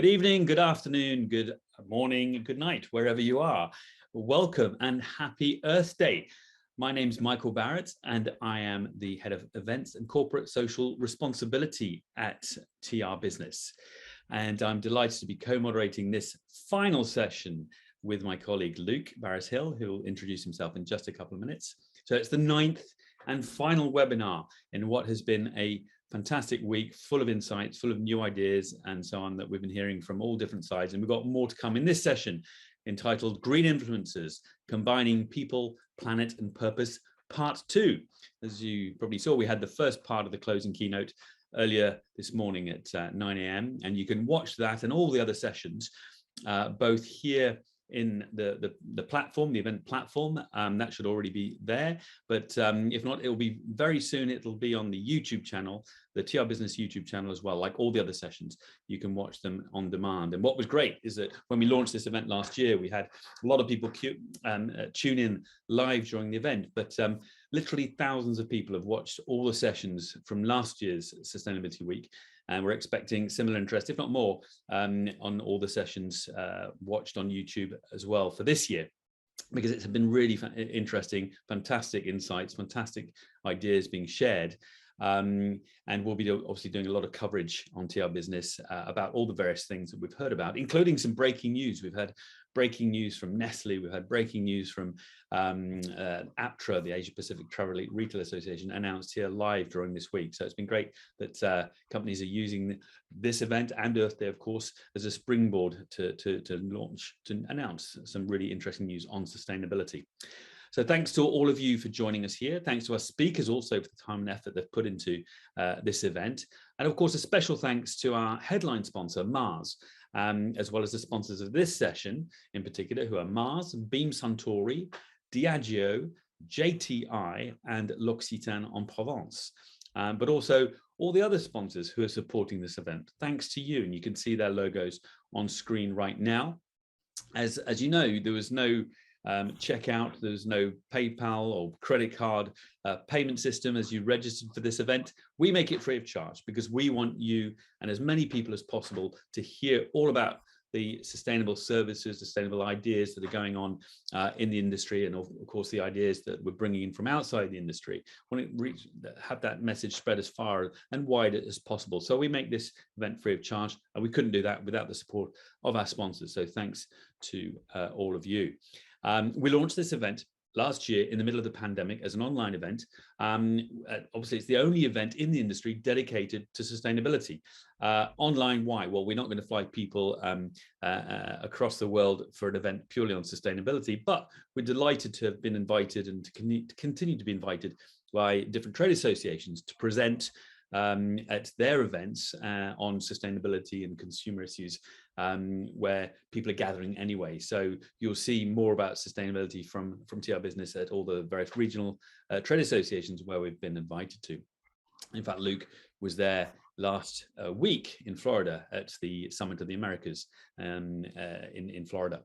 Good evening, good afternoon, good morning, good night, wherever you are. Welcome and happy Earth Day. My name's Michael Barrett and I am the head of events and corporate social responsibility at TR Business. And I'm delighted to be co-moderating this final session with my colleague Luke Barris-Hill, who will introduce himself in just a couple of minutes. So it's the 9th and final webinar in what has been a fantastic week, full of insights, full of new ideas and so on that we've been hearing from all different sides. And we've got more to come in this session entitled Green Influencers, Combining People, Planet and Purpose, Part 2. As you probably saw, we had the first part of the closing keynote earlier this morning at 9 a.m. And you can watch that and all the other sessions, both here in the platform, the event platform. That should already be there, but if not, it will be very soon. It'll be on the YouTube channel, the TR Business YouTube channel as well. Like all the other sessions, you can watch them on demand. And what was great is that when we launched this event last year, we had a lot of people tune in live during the event, but literally thousands of people have watched all the sessions from last year's Sustainability Week. And we're expecting similar interest, if not more, on all the sessions watched on YouTube as well for this year, because it's been really interesting, fantastic insights, fantastic ideas being shared. And we'll be obviously doing a lot of coverage on TR Business about all the various things that we've heard about, including some breaking news. We've had breaking news from Nestle, we've had breaking news from APTRA, the Asia Pacific Travel Retail Association, announced here live during this week. So it's been great that companies are using this event and Earth Day, of course, as a springboard to launch, to announce some really interesting news on sustainability. So thanks to all of you for joining us here. Thanks to our speakers also for the time and effort they've put into this event. And of course, a special thanks to our headline sponsor, Mars, as well as the sponsors of this session in particular, who are Mars, Beam Suntory, Diageo, JTI, and L'Occitane en Provence. But also all the other sponsors who are supporting this event. Thanks to you. And you can see their logos on screen right now. As you know, there was no checkout, there's no PayPal or credit card payment system as you registered for this event. We make it free of charge because we want you and as many people as possible to hear all about the sustainable services, sustainable ideas that are going on in the industry, and of course the ideas that we're bringing in from outside the industry. We want to have that message spread as far and wide as possible. So we make this event free of charge, and we couldn't do that without the support of our sponsors. So thanks to all of you. We launched this event last year in the middle of the pandemic as an online event. Obviously, it's the only event in the industry dedicated to sustainability. Online, why? Well, we're not going to fly people across the world for an event purely on sustainability, but we're delighted to have been invited and to continue to be invited by different trade associations to present at their events on sustainability and consumer issues, where people are gathering anyway. So you'll see more about sustainability from TR Business at all the various regional trade associations where we've been invited to. In fact, Luke was there last week in Florida at the Summit of the Americas in Florida.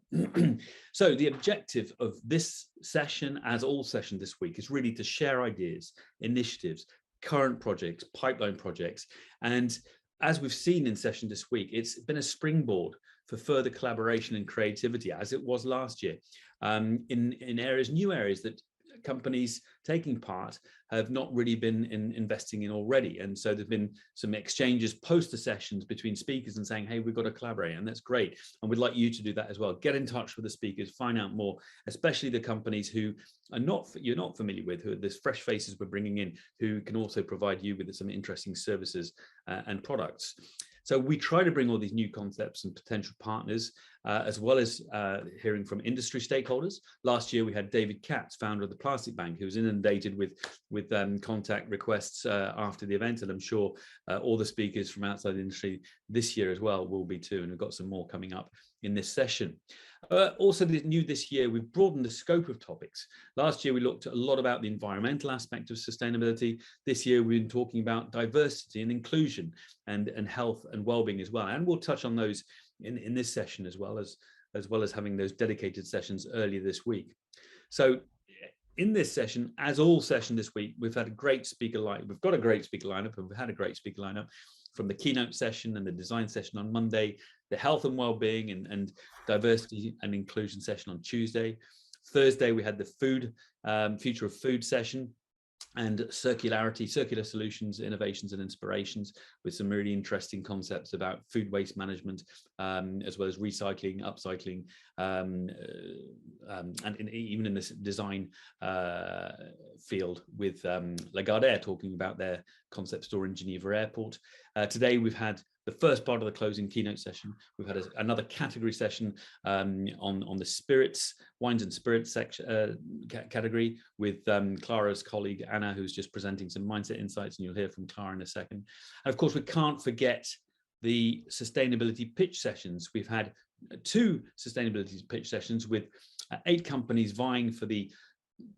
So the objective of this session, as all sessions this week, is really to share ideas, initiatives, current projects, pipeline projects. And as we've seen in session this week, it's been a springboard for further collaboration and creativity, as it was last year, in areas, new areas that companies taking part have not really been investing in already. And so there've been some exchanges post the sessions between speakers and saying, hey, we've got to collaborate, and that's great. And we'd like you to do that as well. Get in touch with the speakers, find out more, especially the companies who are you're not familiar with, who are these fresh faces we're bringing in, who can also provide you with some interesting services and products. So we try to bring all these new concepts and potential partners, as well as hearing from industry stakeholders. Last year, we had David Katz, founder of the Plastic Bank, who was inundated with contact requests after the event. And I'm sure all the speakers from outside the industry this year as well will be too. And we've got some more coming up in this session. Also new this year, we've broadened the scope of topics. Last year, we looked a lot about the environmental aspect of sustainability. This year, we've been talking about diversity and inclusion and health and well-being as well. And we'll touch on those in this session as well as having those dedicated sessions earlier this week. So in this session, as all session this week, we've had a great speaker lineup. We've got a great speaker lineup, and we've had a great speaker lineup. from the keynote session and the design session on Monday, the health and well-being and diversity and inclusion session on Tuesday. Thursday, we had the future of food session, and circularity, circular solutions, innovations and inspirations, with some really interesting concepts about food waste management, as well as recycling, upcycling, and even in this design field, with Lagardère talking about their concept store in Geneva Airport. Today we've had the first part of the closing keynote session. We've had another category session on the spirits, wines and spirits category, with Clara's colleague Anna, who's just presenting some mindset insights, and you'll hear from Clara in a second. And of course, we can't forget the sustainability pitch sessions. We've had 2 sustainability pitch sessions with 8 companies vying for the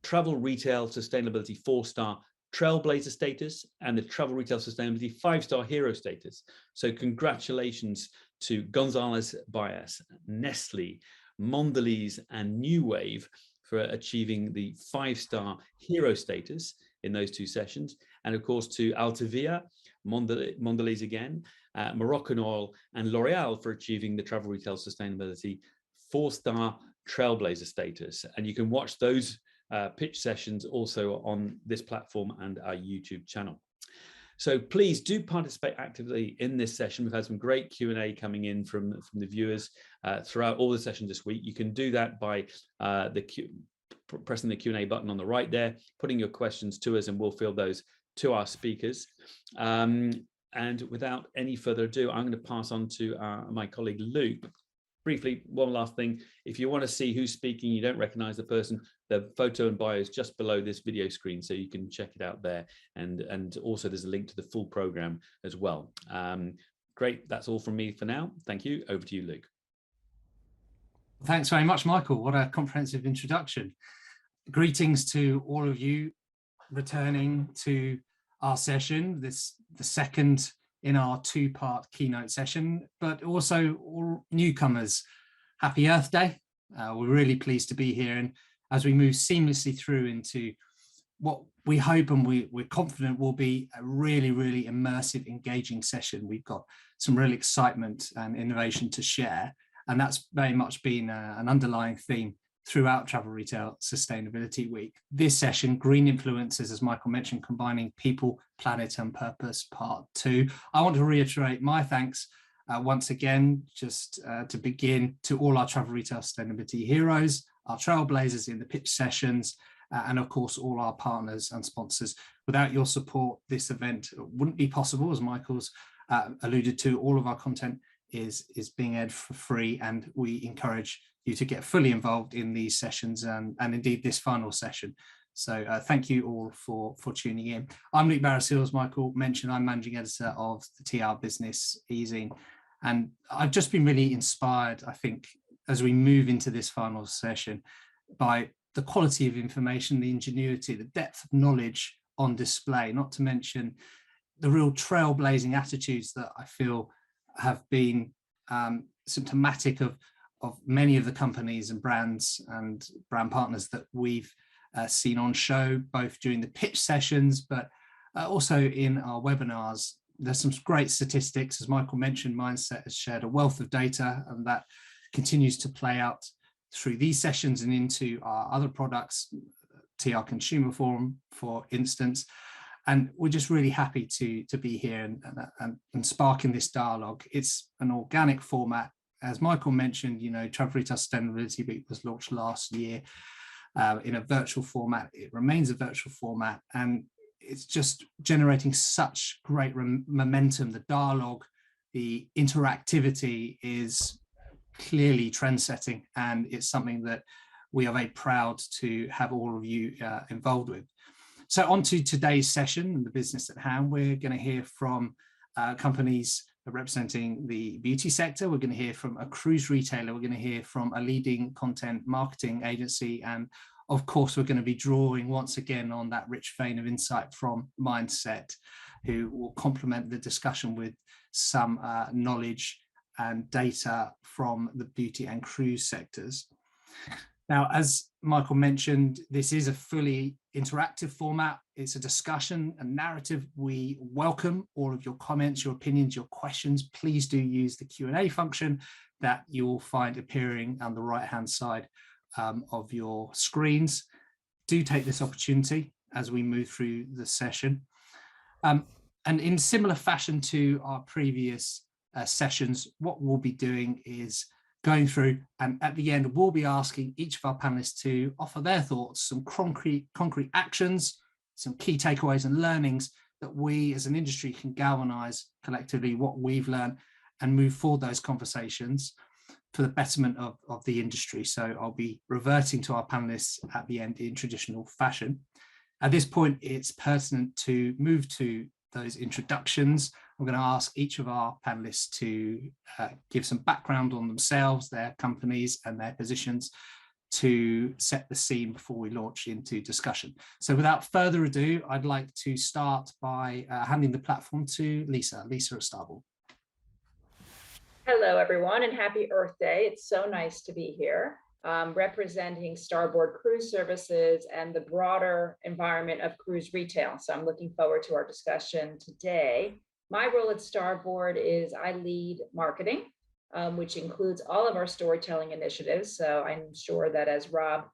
Travel Retail Sustainability 4-star Trailblazer status and the Travel Retail Sustainability 5-star Hero status. So congratulations to Gonzalez Baez, Nestle, Mondelez and New Wave for achieving the 5-star Hero status in those 2 sessions. And of course to Altavia, Mondelez again, Moroccanoil and L'Oreal for achieving the Travel Retail Sustainability 4-star Trailblazer status. And you can watch those pitch sessions also on this platform and our YouTube channel. So please do participate actively in this session. We've had some great Q&A coming in from the viewers throughout all the sessions this week. You can do that by pressing the Q&A button on the right there, putting your questions to us, and we'll field those to our speakers. And without any further ado, I'm going to pass on to my colleague Luke. Briefly, one last thing, if you want to see who's speaking, you don't recognize the person, the photo and bio is just below this video screen, so you can check it out there. And also there's a link to the full program as well. Great, that's all from me for now. Thank you. Over to you, Luke. Thanks very much, Michael. What a comprehensive introduction. Greetings to all of you returning to our session, the second in our 2-part keynote session, but also all newcomers. Happy Earth Day. We're really pleased to be here. And as we move seamlessly through into what we hope and we're confident will be a really, really immersive, engaging session, we've got some real excitement and innovation to share. And that's very much been an underlying theme throughout Travel Retail Sustainability Week. This session, Green Influences, as Michael mentioned, combining people, planet and purpose, part 2. I want to reiterate my thanks once again, just to begin, to all our Travel Retail Sustainability heroes, our trailblazers in the pitch sessions, and of course, all our partners and sponsors. Without your support, this event wouldn't be possible. As Michael's alluded to, all of our content is being aired for free, and we encourage you to get fully involved in these sessions and indeed this final session. So thank you all for tuning in. I'm Luke Barrett-Seal, as Michael mentioned. I'm managing editor of the TR Business e-zine, and I've just been really inspired, I think, as we move into this final session, by the quality of information, the ingenuity, the depth of knowledge on display, not to mention the real trailblazing attitudes that I feel have been symptomatic of many of the companies and brands and brand partners that we've seen on show, both during the pitch sessions, but also in our webinars. There's some great statistics. As Michael mentioned, Mindset has shared a wealth of data, and that continues to play out through these sessions and into our other products, TR Consumer Forum, for instance. And we're just really happy to be here and sparking this dialogue. It's an organic format. As Michael mentioned, Travel Retail Sustainability Week was launched last year in a virtual format. It remains a virtual format, and it's just generating such great momentum. The dialogue, the interactivity is clearly trend-setting, and it's something that we are very proud to have all of you involved with. So on to today's session and the business at hand. We're going to hear from companies representing the beauty sector. We're going to hear from a cruise retailer. We're going to hear from a leading content marketing agency. And of course, we're going to be drawing once again on that rich vein of insight from Mindset, who will complement the discussion with some knowledge and data from the beauty and cruise sectors. Now, as Michael mentioned, this is a fully interactive format. It's a discussion, a narrative. We welcome all of your comments, your opinions, your questions. Please do use the Q&A function that you will find appearing on the right-hand side of your screens. Do take this opportunity as we move through the session. And in similar fashion to our previous sessions, what we'll be doing is going through, and at the end, we'll be asking each of our panelists to offer their thoughts, some concrete actions, some key takeaways and learnings that we as an industry can galvanize collectively what we've learned and move forward those conversations for the betterment of the industry. So I'll be reverting to our panelists at the end in traditional fashion. At this point, it's pertinent to move to those introductions. I'm going to ask each of our panelists to give some background on themselves, their companies and their positions to set the scene before we launch into discussion. So without further ado, I'd like to start by handing the platform to Lisa at Starboard. Hello, everyone, and happy Earth Day. It's so nice to be here, representing Starboard Cruise Services and the broader environment of cruise retail. So I'm looking forward to our discussion today. My role at Starboard is I lead marketing, which includes all of our storytelling initiatives. So I'm sure that as Rob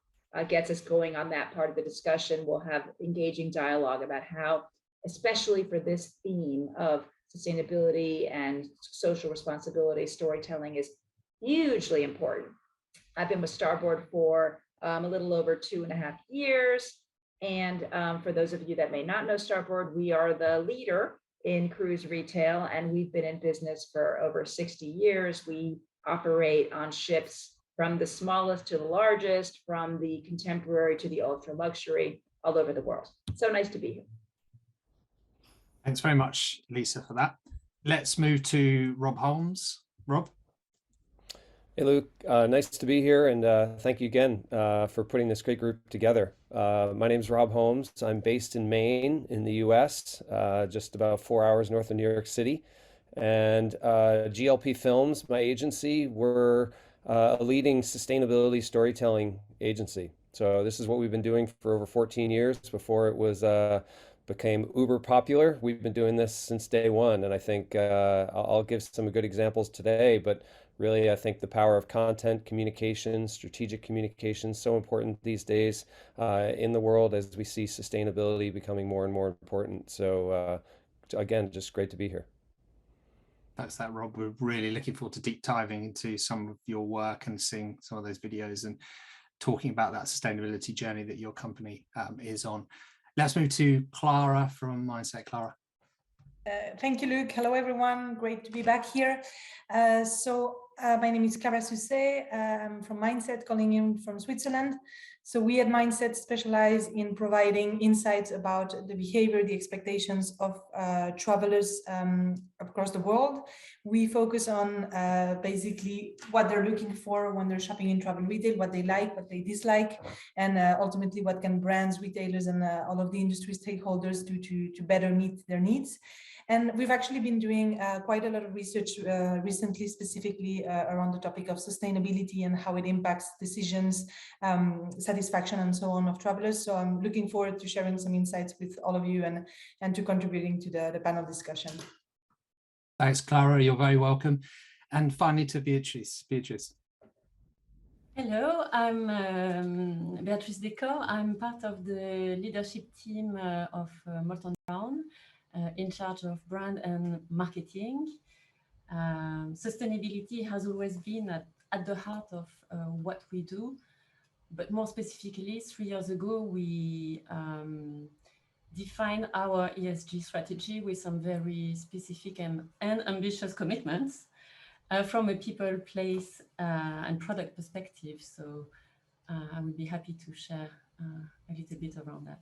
gets us going on that part of the discussion, we'll have engaging dialogue about how, especially for this theme of sustainability and social responsibility, storytelling is hugely important. I've been with Starboard for a little over 2.5 years. And for those of you that may not know Starboard, we are the leader in cruise retail, and we've been in business for over 60 years. We operate on ships from the smallest to the largest, from the contemporary to the ultra luxury, all over the world. So nice to be here. Thanks very much, Lisa, for that. Let's move to Rob Holmes. Rob? Hey, Luke. Nice to be here, and thank you again for putting this great group together. My name is Rob Holmes. I'm based in Maine in the US, just about 4 hours north of New York City. And GLP Films, my agency, we're a leading sustainability storytelling agency. So this is what we've been doing for over 14 years before it was became uber popular. We've been doing this since day one, and I think I'll give some good examples today, but really I think the power of content communication, strategic communication, so important these days in the world as we see sustainability becoming more and more important. So again, just great to be here. That's that, Rob. We're really looking forward to deep diving into some of your work and seeing some of those videos and talking about that sustainability journey that your company is on. Let's move to Clara from Mindset. Clara. Thank you, Luke. Hello, everyone. Great to be back here. My name is Clara Susset. I'm from Mindset, calling in from Switzerland. So we at Mindset specialize in providing insights about the behavior, the expectations of travelers across the world. We focus on basically what they're looking for when they're shopping in travel retail, what they like, what they dislike, and ultimately what can brands, retailers, and all of the industry stakeholders do to better meet their needs. And we've actually been doing quite a lot of research recently, specifically around the topic of sustainability and how it impacts decisions, satisfaction, and so on of travelers. So I'm looking forward to sharing some insights with all of you and to contributing to the panel discussion. Thanks, Clara. You're very welcome. And finally to Beatrice. Beatrice. Hello, I'm Beatrice. I'm part of the leadership team of Molton in charge of brand and marketing. Sustainability has always been at the heart of what we do, but more specifically, 3 years ago, we defined our ESG strategy with some very specific and ambitious commitments from a people, place, and product perspective. So I would be happy to share a little bit around that.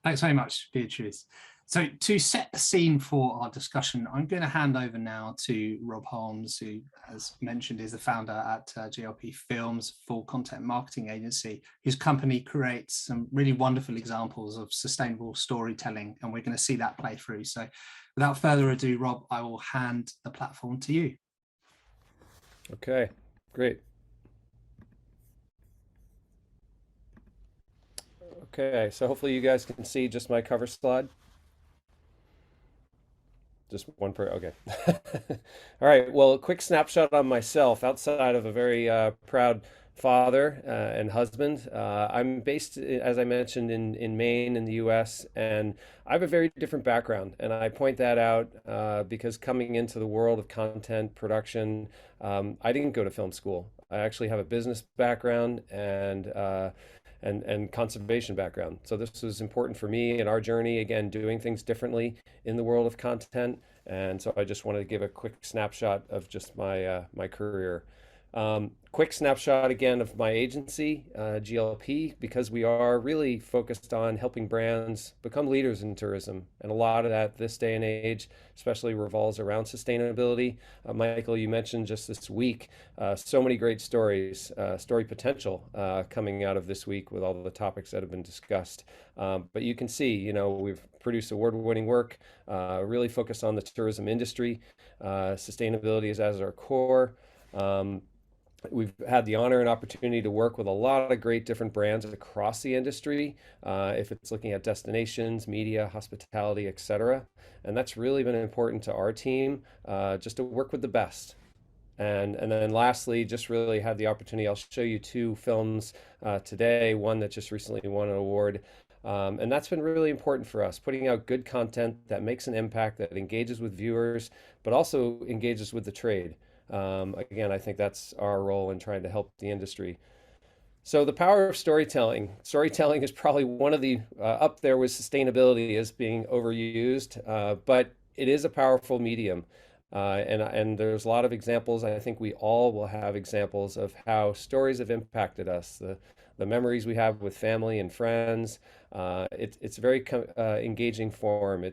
Thanks very much, Beatrice. So to set the scene for our discussion, I'm going to hand over now to Rob Holmes, who, as mentioned, is the founder at GLP Films, full content marketing agency, whose company creates some really wonderful examples of sustainable storytelling, and we're going to see that play through. So without further ado, Rob, I will hand the platform to you. Okay, great. Okay, so hopefully you guys can see just my cover slide. Just one per, okay. All right, well, a quick snapshot on myself outside of a very proud father and husband. I'm based, as I mentioned, in Maine in the US, and I have a very different background. And I point that out because coming into the world of content production, I didn't go to film school. I actually have a business background and conservation background. So this was important for me in our journey, again, doing things differently in the world of content. And so I just wanted to give a quick snapshot of just my career. Quick snapshot again of my agency, GLP, because we are really focused on helping brands become leaders in tourism. And a lot of that this day and age, especially revolves around sustainability. Michael, you mentioned just this week, so many great stories, story potential coming out of this week with all the topics that have been discussed. But you can see, you know, we've produced award-winning work, really focused on the tourism industry. Sustainability is as our core. We've had the honor and opportunity to work with a lot of great different brands across the industry, if it's looking at destinations, media, hospitality, etc. And that's really been important to our team, just to work with the best. And then lastly, just really had the opportunity, I'll show you two films today, one that just recently won an award. And that's been really important for us, putting out good content that makes an impact, that engages with viewers, but also engages with the trade. Again, I think that's our role in trying to help the industry. So the power of storytelling. Storytelling is probably one of the, up there with sustainability as being overused, but it is a powerful medium. And there's a lot of examples. I think we all will have examples of how stories have impacted us, the memories we have with family and friends. It's a very engaging form.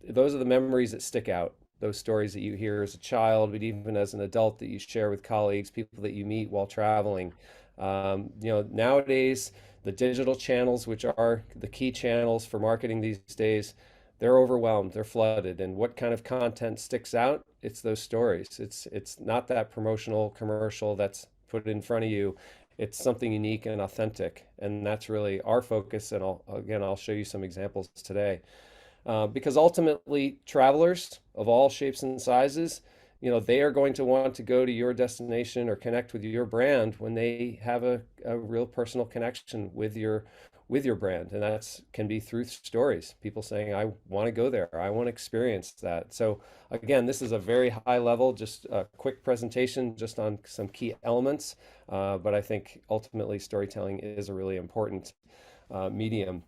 Those are the memories that stick out. Those stories that you hear as a child, but even as an adult that you share with colleagues, people that you meet while traveling. You know, nowadays, the digital channels, which are the key channels for marketing these days, they're overwhelmed, they're flooded. And what kind of content sticks out? It's those stories. It's not that promotional commercial that's put in front of you. It's something unique and authentic. And that's really our focus. And I'll show you some examples today. Because ultimately, travelers of all shapes and sizes, you know, they are going to want to go to your destination or connect with your brand when they have a real personal connection with your brand. And that can be through stories, people saying, I want to go there, I want to experience that. So again, this is a very high level, just a quick presentation just on some key elements. But I think ultimately storytelling is a really important medium.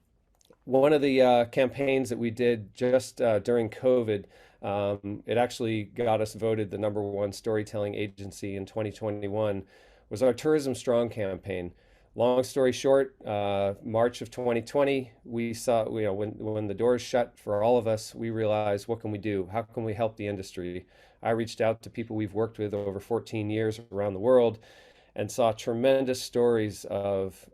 One of the campaigns that we did just during COVID, it actually got us voted the #1 storytelling agency in 2021, was our Tourism Strong campaign. Long story short, March of 2020, we saw, you know, when the doors shut for all of us, we realized, what can we do? How can we help the industry? I reached out to people we've worked with over 14 years around the world and saw tremendous stories of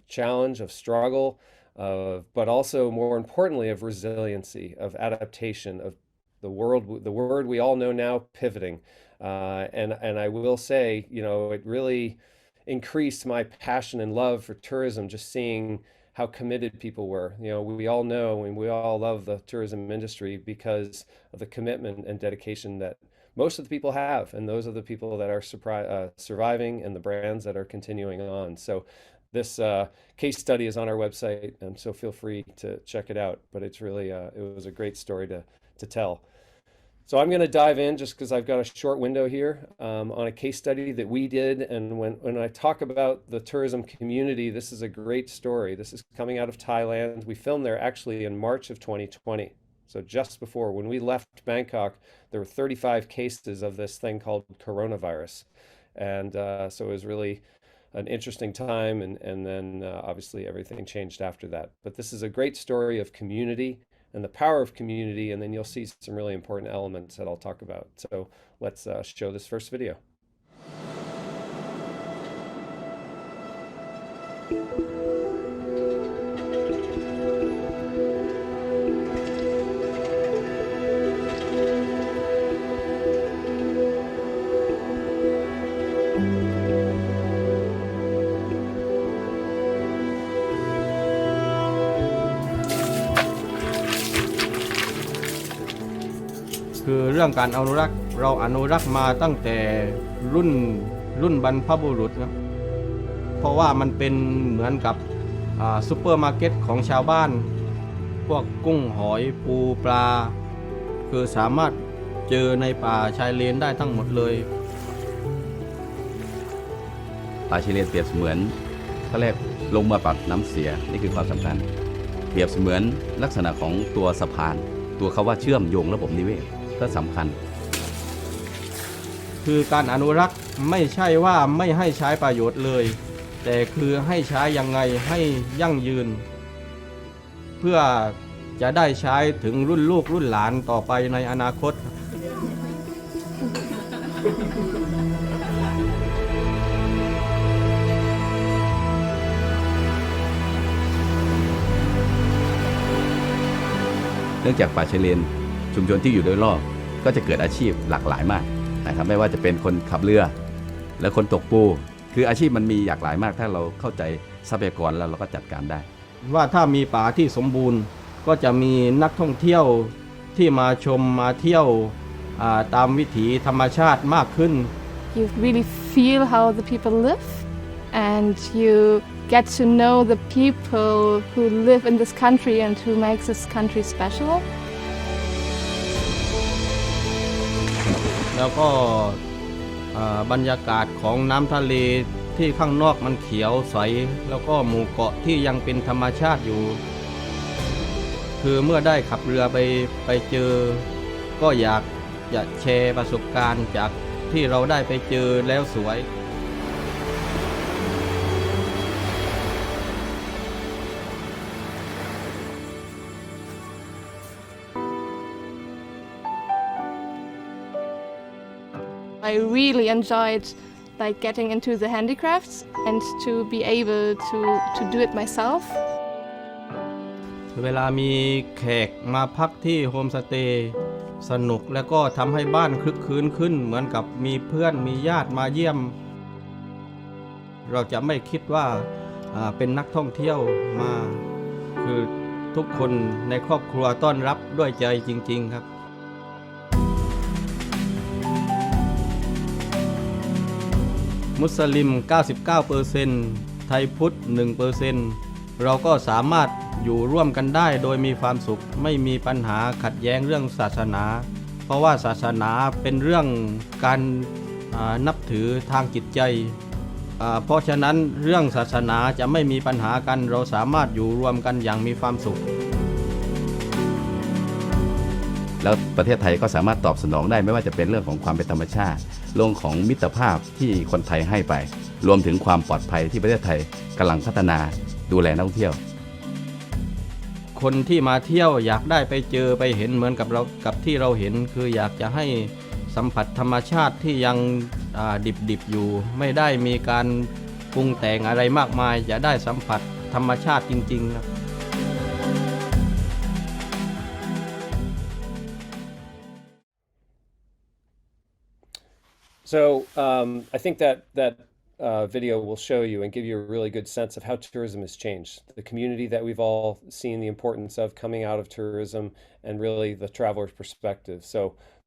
challenge, of struggle, but also more importantly of resiliency, of adaptation, of the word we all know now, pivoting. And I will say, you know, it really increased my passion and love for tourism, just seeing how committed people were. You know, we all know and we all love the tourism industry because of the commitment and dedication that most of the people have, and those are the people that are surviving and the brands that are continuing on. So this case study is on our website, and so feel free to check it out. But it's really, it was a great story to tell. So I'm going to dive in just because I've got a short window here on a case study that we did. And when I talk about the tourism community, this is a great story. This is coming out of Thailand. We filmed there actually in March of 2020. So just before, when we left Bangkok, there were 35 cases of this thing called coronavirus. And so it was really an interesting time. And then obviously everything changed after that. But this is a great story of community and the power of community, and then you'll see some really important elements that I'll talk about. So let's show this first video. รื่องการอนุรักษ์เราอนุรักษ์มาตั้งแต่รุ่นบรรพบุรุษครับเพราะว่ามันเป็นเหมือนกับซุปเปอร์มาร์เก็ตของชาวบ้านพวกกุ้งหอยปูปลาคือสามารถเจอในป่าชายเลนได้ทั้งหมดเลยป่าชายเลนเปรียบเสมือนเขาเรียกลงมาปัดน้ำเสียนี่คือความสำคัญเปรียบเสมือนลักษณะของตัวสะพานตัวคำว่าเชื่อมโยงระบบนิเวศก็สำคัญคือการอนุรักษ์ไม่ใช่ว่าไม่ให้ใช้ประโยชน์เลยแต่คือให้ใช้ยังไงให้ยั่งยืนเพื่อจะได้ใช้ถึงรุ่นลูกรุ่นหลานต่อไปในอนาคตเนื่องจากป่าชายเลนชุมชนที่อยู่โดยรอบก็จะเกิดอาชีพหลากหลายมากนะครับไม่ว่าจะเป็นคนขับเรือและคนตกปูคืออาชีพมันมีหลากหลายมากถ้าเราเข้าใจทรัพยากรแล้วเราก็จัดการได้ว่าถ้ามีป่าที่สมบูรณ์ก็จะมีนักท่องเที่ยวที่มาชมมาเที่ยวตามวิถีธรรมชาติมากขึ้น You really feel how the people live and you get to know the people who live in this country and who makes this country special แล้วก็บรรยากาศของน้ำทะเลที่ข้างนอกมันเขียวใสแล้วก็หมู่เกาะที่ยังเป็นธรรมชาติอยู่คือเมื่อได้ขับเรือไปเจอก็อยากจะแชร์ประสบการณ์จากที่เราได้ไปเจอแล้วสวยI really enjoyed like getting into the handicrafts and to be able to do it myself เวลามีแขกมาพักที่โฮมสเตย์สนุกและก็ทำให้บ้านคลึกครื้นขึ้นเหมือนกับมีเพื่อนมีญาติมาเยี่ยมเราจะไม่คิดว่าเป็นนักท่องเที่ยวมาคือทุกคนในครอบครัวต้อนรับด้วยใจจริงๆครับมุสลิม 99% ไทยพุทธ 1% เราก็สามารถอยู่ร่วมกันได้โดยมีความสุขไม่มีปัญหาขัดแย้งเรื่องศาสนาเพราะว่าศาสนาเป็นเรื่องการนับถือทางจิตใจเพราะฉะนั้นเรื่องศาสนาจะไม่มีปัญหากันเราสามารถอยู่รวมกันอย่างมีความสุขแล้วประเทศไทยก็สามารถตอบสนองได้ไม่ว่าจะเป็นเรื่องของความเป็นธรรมชาติเรื่องของมิตรภาพที่คนไทยให้ไปรวมถึงความปลอดภัยที่ประเทศไทยกำลังพัฒนาดูแลนักท่องเที่ยวคนที่มาเที่ยวอยากได้ไปเจอไปเห็นเหมือนกับที่เราเห็นคืออยากจะให้สัมผัสธรรมชาติที่ยังดิบอยู่ไม่ได้มีการปรุงแต่งอะไรมากมายจะได้สัมผัสธรรมชาติจริงๆครับSo I think that video will show you and give you a really good sense of how tourism has changed. The community that we've all seen the importance of coming out of tourism and really the traveler's perspective. So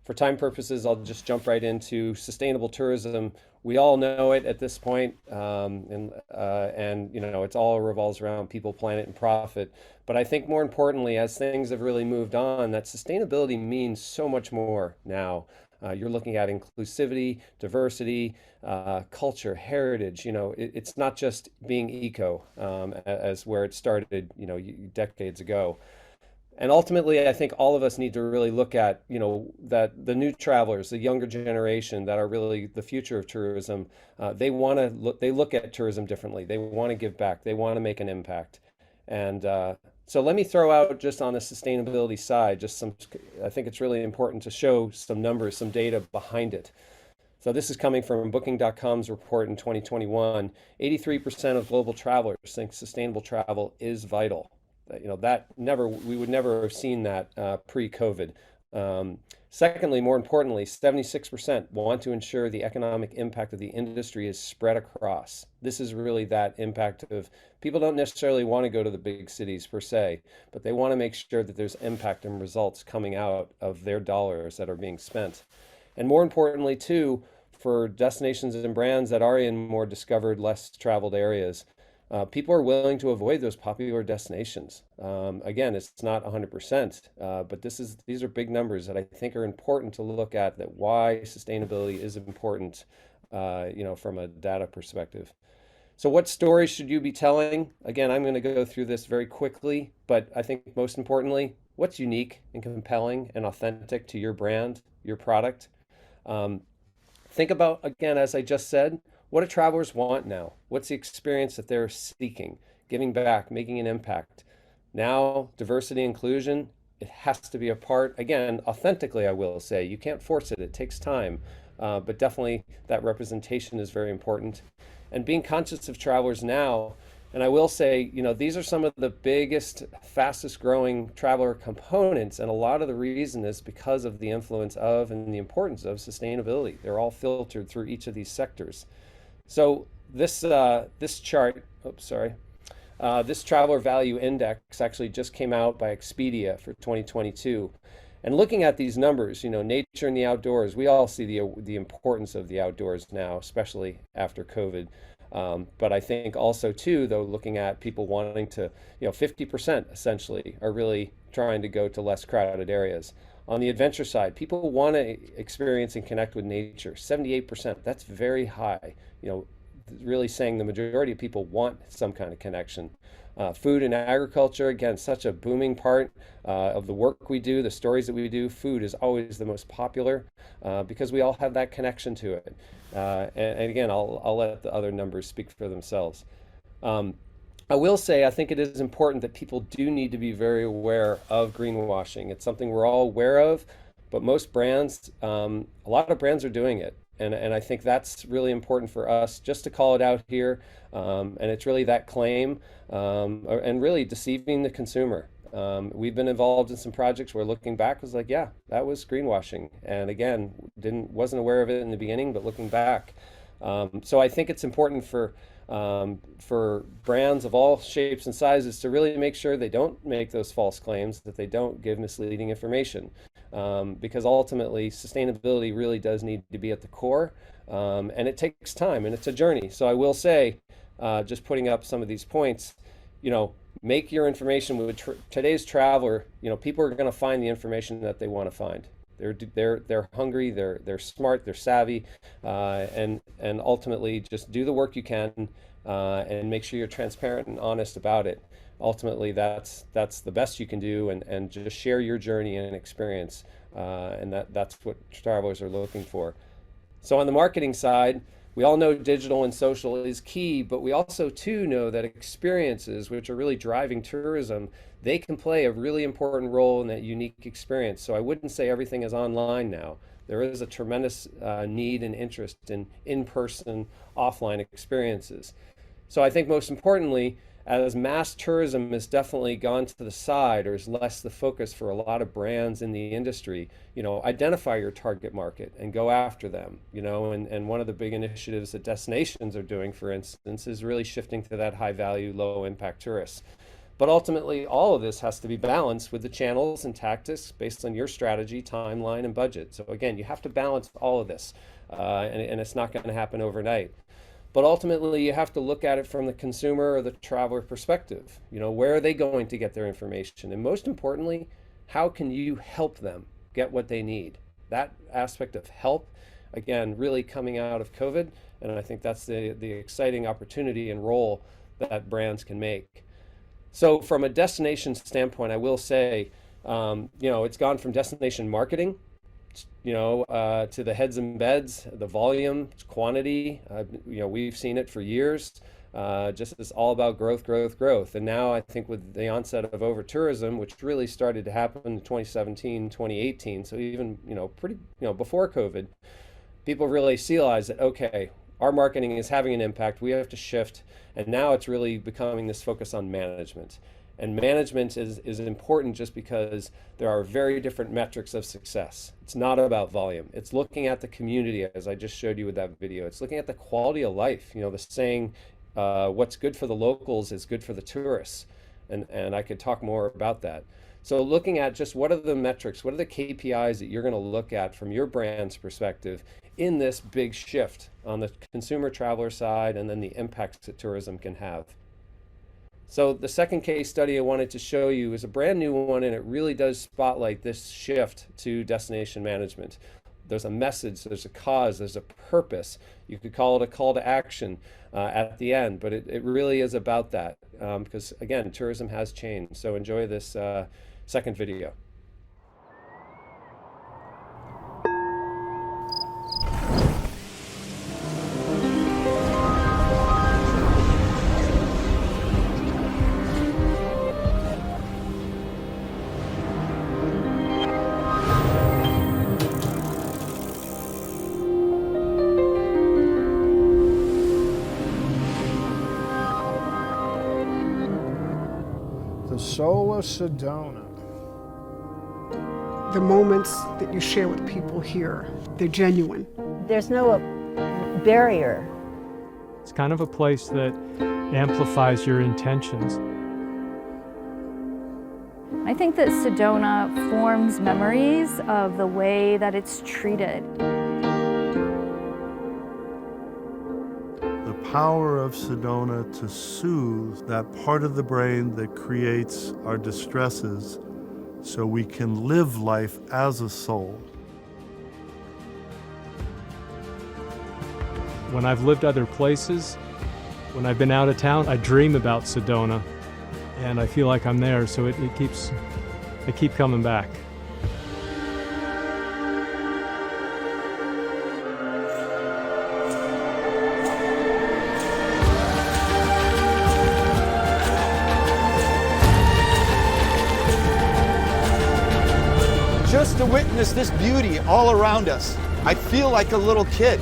for time purposes, I'll just jump right into sustainable tourism. We all know it at this point, and you know it's all revolves around people, planet, and profit. But I think more importantly, as things have really moved on, that sustainability means so much more now. You're looking at inclusivity, diversity, culture, heritage. You know, it's not just being eco as where it started, you know, decades ago. And ultimately, I think all of us need to really look at, you know, that the new travelers, the younger generation that are really the future of tourism, they look at tourism differently. They want to give back. They want to make an impact. And so let me throw out just on the sustainability side, just some, I think it's really important to show some numbers, some data behind it. So this is coming from Booking.com's report in 2021. 83% of global travelers think sustainable travel is vital. You know, we would never have seen that pre-COVID. Secondly, more importantly, 76% want to ensure the economic impact of the industry is spread across. This is really that impact of people don't necessarily want to go to the big cities per se, but they want to make sure that there's impact and results coming out of their dollars that are being spent. And more importantly, too, for destinations and brands that are in more discovered, less traveled areas, people are willing to avoid those popular destinations. Again, it's not 100%, but these are big numbers that I think are important to look at, that why sustainability is important, from a data perspective. So what stories should you be telling? Again, I'm going to go through this very quickly, but I think most importantly, what's unique and compelling and authentic to your brand, your product? Think about, again, as I just said, what do travelers want now? What's the experience that they're seeking? Giving back, making an impact. Now, diversity, inclusion, it has to be a part. Again, authentically, I will say, you can't force it. It takes time, but definitely that representation is very important. And being conscious of travelers now, and I will say, these are some of the biggest, fastest growing traveler components. And a lot of the reason is because of the influence of and the importance of sustainability. They're all filtered through each of these sectors. So this chart, this Traveler Value Index actually just came out by Expedia for 2022. And looking at these numbers, nature and the outdoors, we all see the importance of the outdoors now, especially after COVID. But I think also too, though, looking at people wanting to, 50% essentially are really trying to go to less crowded areas. On the adventure side, people want to experience and connect with nature. 78%, that's very high. Really saying the majority of people want some kind of connection. Food and agriculture, again, such a booming part of the work we do, the stories that we do. Food is always the most popular because we all have that connection to it. And again, I'll let the other numbers speak for themselves. I will say, I think it is important that people do need to be very aware of greenwashing. It's something we're all aware of, but most brands, a lot of brands are doing it. And I think that's really important for us just to call it out here. And it's really that claim and really deceiving the consumer. We've been involved in some projects where looking back was like, yeah, that was greenwashing. And again, wasn't aware of it in the beginning, but looking back. So I think it's important for brands of all shapes and sizes to really make sure they don't make those false claims, that they don't give misleading information. Because ultimately sustainability really does need to be at the core, and it takes time and it's a journey. So I will say, just putting up some of these points, make your information with today's traveler. People are going to find the information that they want to find. They're hungry, they're smart, they're savvy, and ultimately just do the work you can and make sure you're transparent and honest about it. Ultimately, that's the best you can do, and just share your journey and experience, and that's what travelers are looking for. So on the marketing side, we all know digital and social is key, but we also too know that experiences, which are really driving tourism, they can play a really important role in that unique experience. So I wouldn't say everything is online now. There is a tremendous need and interest in in-person, offline experiences. So I think most importantly, as mass tourism has definitely gone to the side, or is less the focus for a lot of brands in the industry, identify your target market and go after them, and one of the big initiatives that destinations are doing, for instance, is really shifting to that high value, low impact tourists. But ultimately, all of this has to be balanced with the channels and tactics based on your strategy, timeline, and budget. So again, you have to balance all of this, and it's not going to happen overnight. But ultimately, you have to look at it from the consumer or the traveler perspective. Where are they going to get their information? And most importantly, how can you help them get what they need? That aspect of help, again, really coming out of COVID. And I think that's the exciting opportunity and role that brands can make. So from a destination standpoint, I will say, it's gone from destination marketing to the heads and beds, the volume, quantity. We've seen it for years. Just it's all about growth. And now I think with the onset of over-tourism, which really started to happen in 2017, 2018, so even, before COVID, people really realized that, okay, our marketing is having an impact. We have to shift. And now it's really becoming this focus on management. And management is important just because there are very different metrics of success. It's not about volume. It's looking at the community, as I just showed you with that video. It's looking at the quality of life. You know, the saying, what's good for the locals is good for the tourists. And I could talk more about that. So looking at just what are the metrics, what are the KPIs that you're going to look at from your brand's perspective in this big shift on the consumer traveler side, and then the impacts that tourism can have. So the second case study I wanted to show you is a brand new one, and it really does spotlight this shift to destination management. There's a message, there's a cause, there's a purpose. You could call it a call to action at the end, but it really is about that because, again, tourism has changed. So enjoy this second video. The soul of Sedona. The moments that you share with people here, they're genuine. There's no barrier. It's kind of a place that amplifies your intentions. I think that Sedona forms memories of the way that it's treated. The power of Sedona to soothe that part of the brain that creates our distresses so we can live life as a soul. When I've lived other places, when I've been out of town, I dream about Sedona, and I feel like I'm there, so I keep coming back. Just to witness this beauty all around us, I feel like a little kid.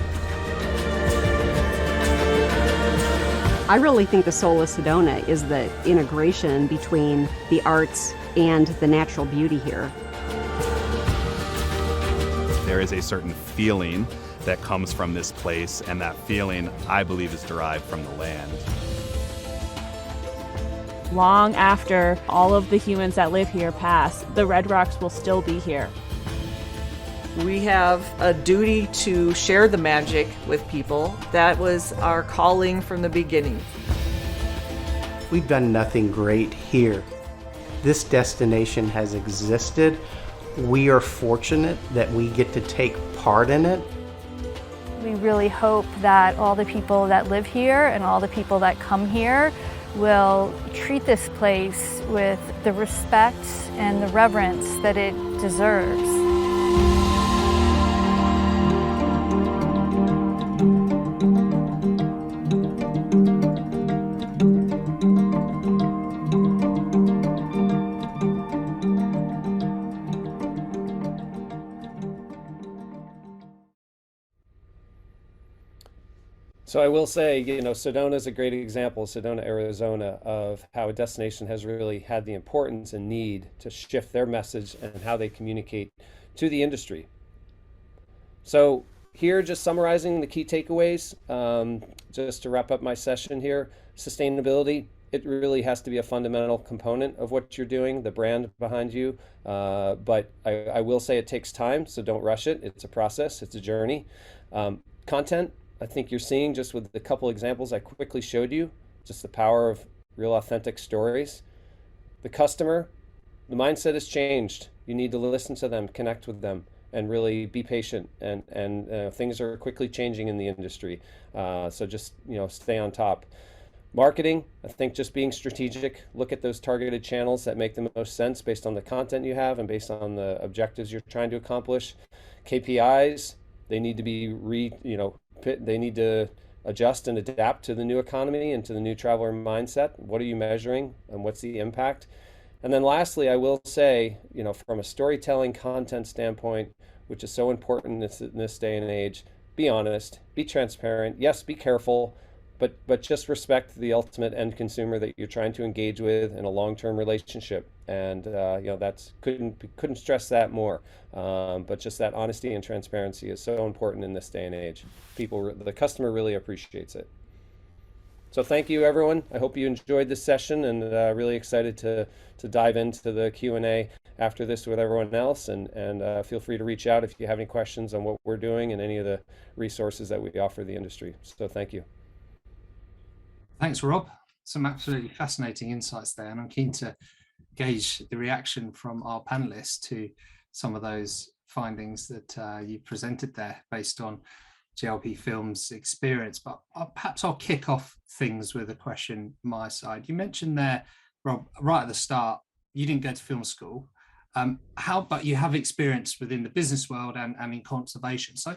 I really think the soul of Sedona is the integration between the arts and the natural beauty here. There is a certain feeling that comes from this place, and that feeling, I believe, is derived from the land. Long after all of the humans that live here pass, the Red Rocks will still be here. We have a duty to share the magic with people. That was our calling from the beginning. We've done nothing great here. This destination has existed. We are fortunate that we get to take part in it. We really hope that all the people that live here and all the people that come here will treat this place with the respect and the reverence that it deserves. So I will say, you know, Sedona is a great example, Sedona, Arizona, of how a destination has really had the importance and need to shift their message and how they communicate to the industry. So here, just summarizing the key takeaways, just to wrap up my session here, sustainability, it really has to be a fundamental component of what you're doing, the brand behind you. But I will say it takes time, so don't rush it. It's a process, it's a journey. Content, I think you're seeing just with the couple examples I quickly showed you, just the power of real authentic stories. The customer, the mindset has changed. You need to listen to them, connect with them, and really be patient. And things are quickly changing in the industry. So just, you know, stay on top. Marketing, I think just being strategic, look at those targeted channels that make the most sense based on the content you have and based on the objectives you're trying to accomplish. KPIs, they need to be they need to adjust and adapt to the new economy and to the new traveler mindset. What are you measuring and what's the impact? And then lastly, I will say, you know, from a storytelling content standpoint, which is so important in this day and age, be honest, be transparent. Yes, be careful, but just respect the ultimate end consumer that you're trying to engage with in a long-term relationship. And that's couldn't stress that more. But just that honesty and transparency is so important in this day and age. The customer really appreciates it. So thank you, everyone. I hope you enjoyed this session, and really excited to dive into the Q&A after this with everyone else. And feel free to reach out if you have any questions on what we're doing and any of the resources that we offer the industry. So thank you. Thanks, Rob. Some absolutely fascinating insights there, and I'm keen to gauge the reaction from our panelists to some of those findings that you presented there based on JLP Films' experience. But perhaps I'll kick off things with a question my side. You mentioned there, Rob, right at the start, you didn't go to film school. But you have experience within the business world and in conservation. So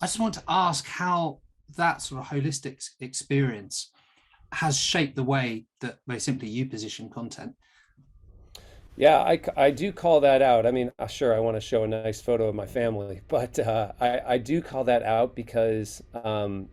I just want to ask how that sort of holistic experience has shaped the way that very simply you position content. Yeah, I do call that out. I mean, sure, I want to show a nice photo of my family, but I do call that out because the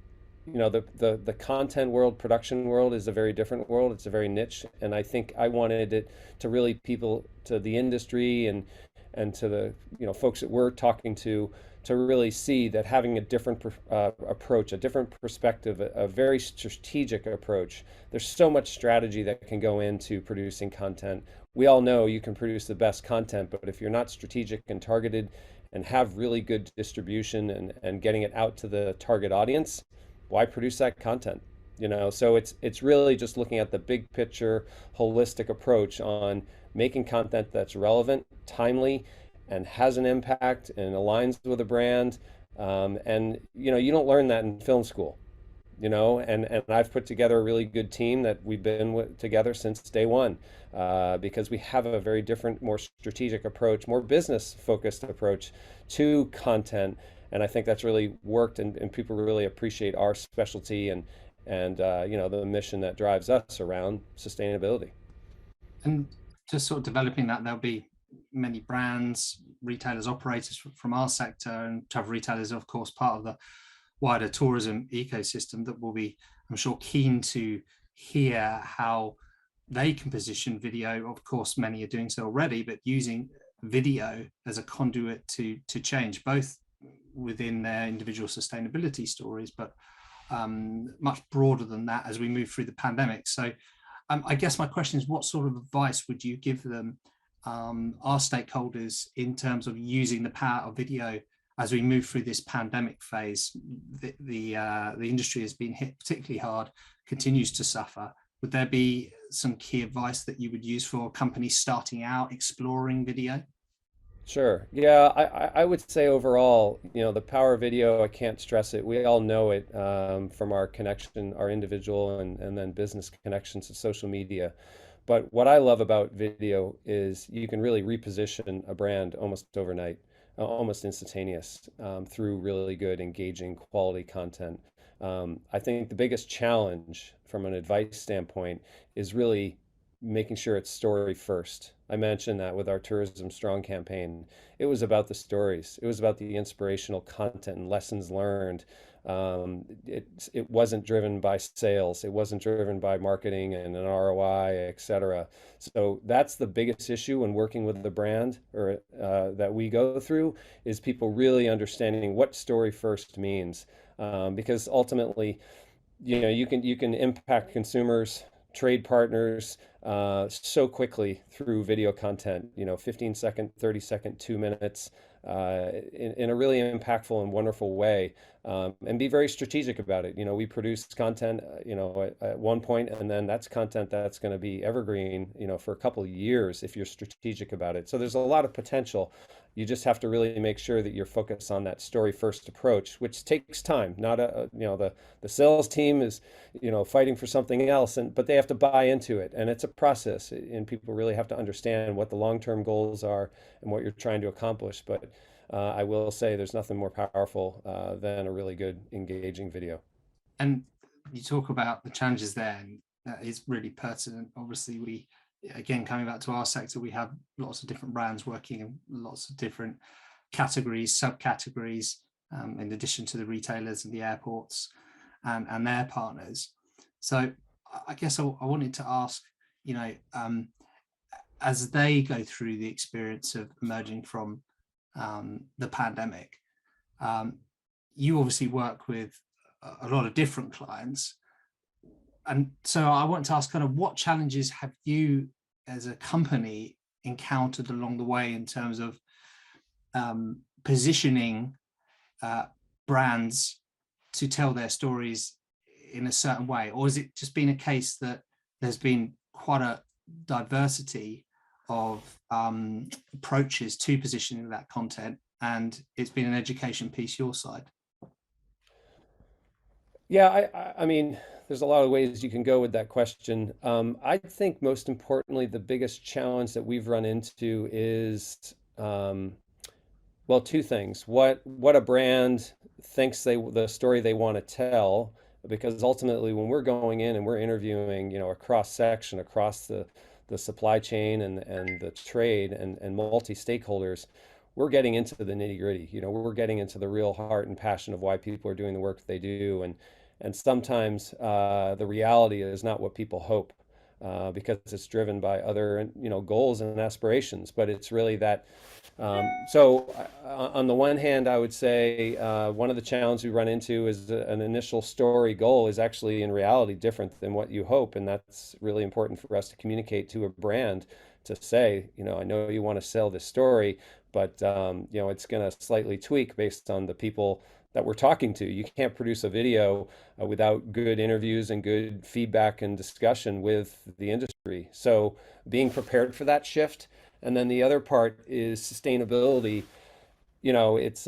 content world, production world is a very different world. It's a very niche, and I think I wanted it to really people, to the industry and to the folks that we're talking to really see that having a different approach, a different perspective, a very strategic approach. There's so much strategy that can go into producing content. We all know you can produce the best content, but if you're not strategic and targeted and have really good distribution and getting it out to the target audience, why produce that content? So it's really just looking at the big picture, holistic approach on making content that's relevant, timely, and has an impact and aligns with a brand. And you don't learn that in film school. And I've put together a really good team that we've been together since day one, because we have a very different, more strategic approach, more business-focused approach to content. And I think that's really worked, and people really appreciate our specialty and the mission that drives us around sustainability. And just sort of developing that, there'll be many brands, retailers, operators from our sector, and travel retailers are, of course, part of the wider tourism ecosystem that will be, I'm sure, keen to hear how they can position video. Of course, many are doing so already, but using video as a conduit to change, both within their individual sustainability stories, but much broader than that as we move through the pandemic. So I guess my question is, what sort of advice would you give them, our stakeholders, in terms of using the power of video as we move through this pandemic phase? The industry has been hit particularly hard, continues to suffer. Would there be some key advice that you would use for companies starting out exploring video? Sure. Yeah, I would say overall, the power of video, I can't stress it. We all know it from our connection, our individual and then business connections to social media. But what I love about video is you can really reposition a brand almost overnight, almost instantaneous, through really good, engaging, quality content. I think the biggest challenge from an advice standpoint is really making sure it's story first. I mentioned that with our Tourism Strong campaign. It was about the stories. It was about the inspirational content and lessons learned. It wasn't driven by sales. It wasn't driven by marketing and an ROI, et cetera. So that's the biggest issue when working with the brand or that we go through, is people really understanding what story first means. Because ultimately, you can impact consumers, trade partners so quickly through video content, 15 second, 30 second, 2 minutes, in a really impactful and wonderful way, and be very strategic about it. We produce content, at one point, and then that's content that's going to be evergreen, for a couple of years if you're strategic about it. So there's a lot of potential. You just have to really make sure that you're focused on that story first approach, which takes time. Not the sales team is, fighting for something else, but they have to buy into it, and it's a process, and people really have to understand what the long-term goals are and what you're trying to accomplish. But I will say there's nothing more powerful than a really good, engaging video. And you talk about the challenges there, and that is really pertinent. Obviously, again, coming back to our sector, we have lots of different brands working in lots of different categories, subcategories, in addition to the retailers and the airports. and their partners. So I guess I wanted to ask, as they go through the experience of emerging from the pandemic, you obviously work with a lot of different clients. And so I want to ask kind of what challenges have you as a company encountered along the way in terms of positioning brands to tell their stories in a certain way? Or has it just been a case that there's been quite a diversity of approaches to positioning that content, and it's been an education piece your side? Yeah, I mean, there's a lot of ways you can go with that question. I think most importantly, the biggest challenge that we've run into is, well, two things. What a brand thinks the story they want to tell, because ultimately when we're going in and we're interviewing, a cross section across the supply chain and the trade and multi-stakeholders, we're getting into the nitty-gritty. We're getting into the real heart and passion of why people are doing the work they do, and sometimes the reality is not what people hope, because it's driven by other goals and aspirations. But it's really that. So on the one hand, I would say one of the challenges we run into is an initial story goal is actually in reality different than what you hope, and that's really important for us to communicate to a brand, to say, I know you want to sell this story, but it's going to slightly tweak based on the people that we're talking to. You can't produce a video without good interviews and good feedback and discussion with the industry. So being prepared for that shift. And then the other part is sustainability. It's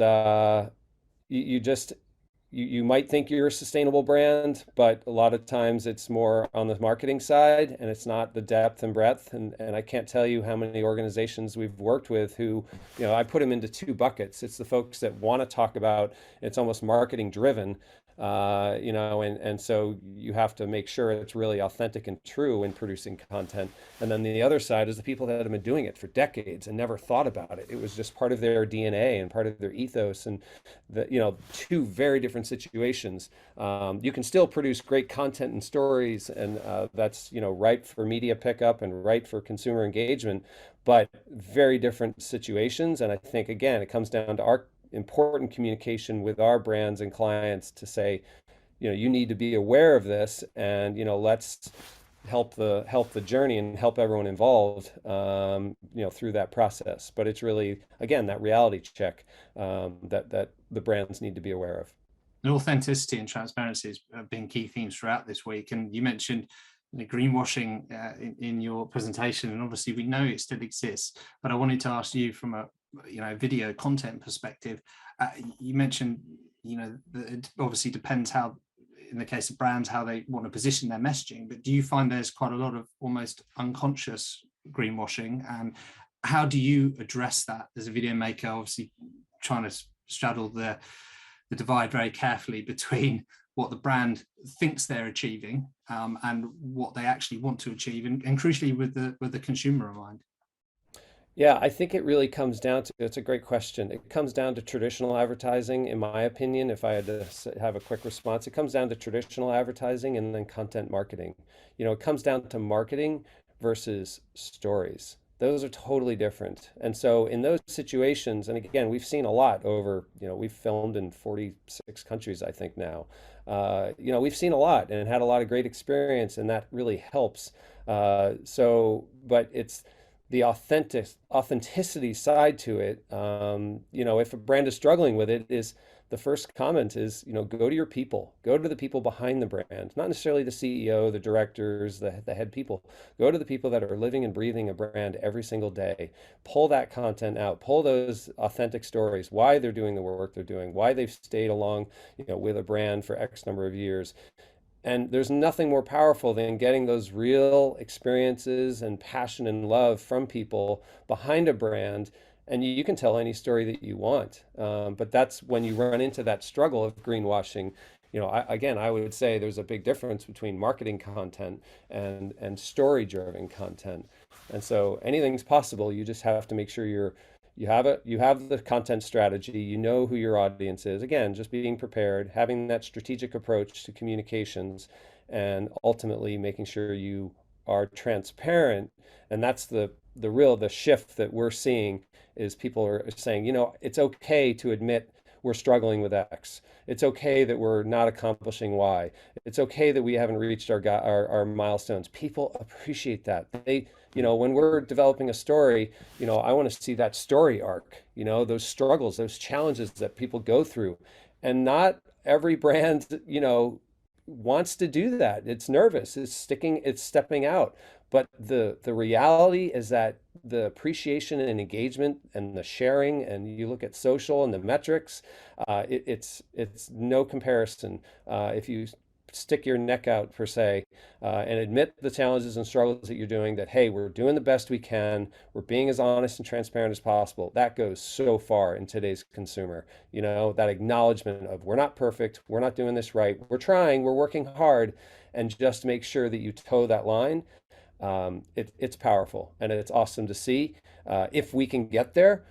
you might think you're a sustainable brand, but a lot of times it's more on the marketing side, and it's not the depth and breadth. And I can't tell you how many organizations we've worked with who, I put them into two buckets. It's the folks that want to talk about, it's almost marketing driven, and so you have to make sure it's really authentic and true in producing content. And then the other side is the people that have been doing it for decades and never thought about it. It was just part of their DNA and part of their ethos, and two very different situations. You can still produce great content and stories, and that's ripe for media pickup and ripe for consumer engagement, but very different situations. And I think, again, it comes down to our important communication with our brands and clients to say, you need to be aware of this, and let's help the journey and help everyone involved, through that process. But it's really, again, that reality check that the brands need to be aware of. And authenticity and transparency have been key themes throughout this week. And you mentioned greenwashing in your presentation, and obviously we know it still exists. But I wanted to ask you from a video content perspective. You mentioned that it obviously depends how, in the case of brands, how they want to position their messaging. But do you find there's quite a lot of almost unconscious greenwashing, and how do you address that as a video maker? Obviously, trying to straddle the divide very carefully between what the brand thinks they're achieving and what they actually want to achieve, and crucially with the consumer in mind. Yeah, I think it really comes down to, it's a great question. It comes down to traditional advertising, in my opinion. If I had to have a quick response, it comes down to traditional advertising and then content marketing. It comes down to marketing versus stories. Those are totally different. And so in those situations, and again, we've seen a lot over, we've filmed in 46 countries, I think now. We've seen a lot and had a lot of great experience, and that really helps. But it's the authenticity side to it. If a brand is struggling with it, is the first comment is, go to your people, go to the people behind the brand, not necessarily the CEO, the directors, the head people. Go to the people that are living and breathing a brand every single day. Pull that content out, pull those authentic stories, why they're doing the work they're doing, why they've stayed along, with a brand for X number of years. And there's nothing more powerful than getting those real experiences and passion and love from people behind a brand. And you can tell any story that you want. But that's when you run into that struggle of greenwashing. I would say there's a big difference between marketing content and story-driven content. And so anything's possible. You just have to make sure you're You have the content strategy, you know who your audience is. Again, just being prepared, having that strategic approach to communications, and ultimately making sure you are transparent. And that's the shift that we're seeing, is people are saying, it's okay to admit we're struggling with X. It's okay that we're not accomplishing Y. It's okay that we haven't reached our milestones. People appreciate that. They, when we're developing a story, I want to see that story arc, those struggles, those challenges that people go through. And not every brand, wants to do that. It's nervous, it's stepping out. But the reality is that the appreciation and engagement and the sharing, and you look at social and the metrics, it's no comparison. If you stick your neck out, per se, and admit the challenges and struggles that you're doing, that, hey, we're doing the best we can, we're being as honest and transparent as possible, that goes so far in today's consumer. That acknowledgement of, we're not perfect, we're not doing this right, we're trying, we're working hard, and just make sure that you toe that line. It's powerful, and it's awesome to see. If we can get there,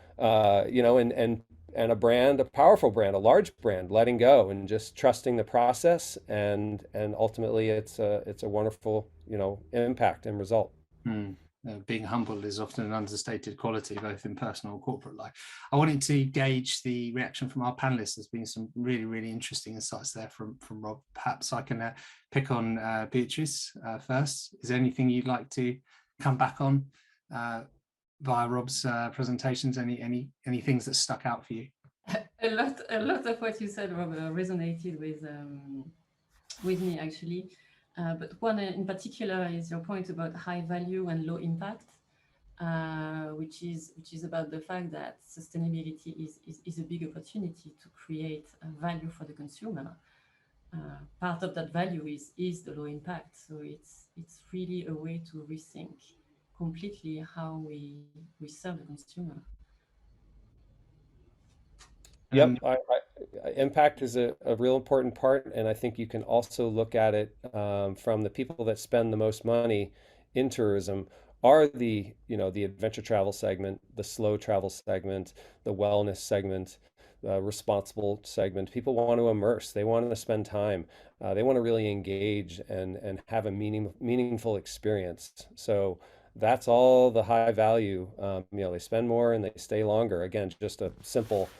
and a brand, a powerful brand, a large brand, letting go and just trusting the process, and ultimately it's a wonderful, impact and result. Being humble is often an understated quality, both in personal and corporate life. I wanted to gauge the reaction from our panelists. There's been some really, really interesting insights there from Rob. Perhaps I can pick on Beatrice first. Is there anything you'd like to come back on via Rob's presentations? Any things that stuck out for you? A lot of what you said, Rob, resonated with me, actually. But one in particular is your point about high value and low impact, which is about the fact that sustainability is a big opportunity to create value for the consumer. Part of that value is the low impact. So it's really a way to rethink completely how we serve the consumer. Yep, impact is a real important part, and I think you can also look at it from the people that spend the most money in tourism are the adventure travel segment, the slow travel segment, the wellness segment, the responsible segment. People want to immerse, they want to spend time, they want to really engage and have a meaningful experience. So that's all the high value. They spend more and they stay longer. Again, just a simple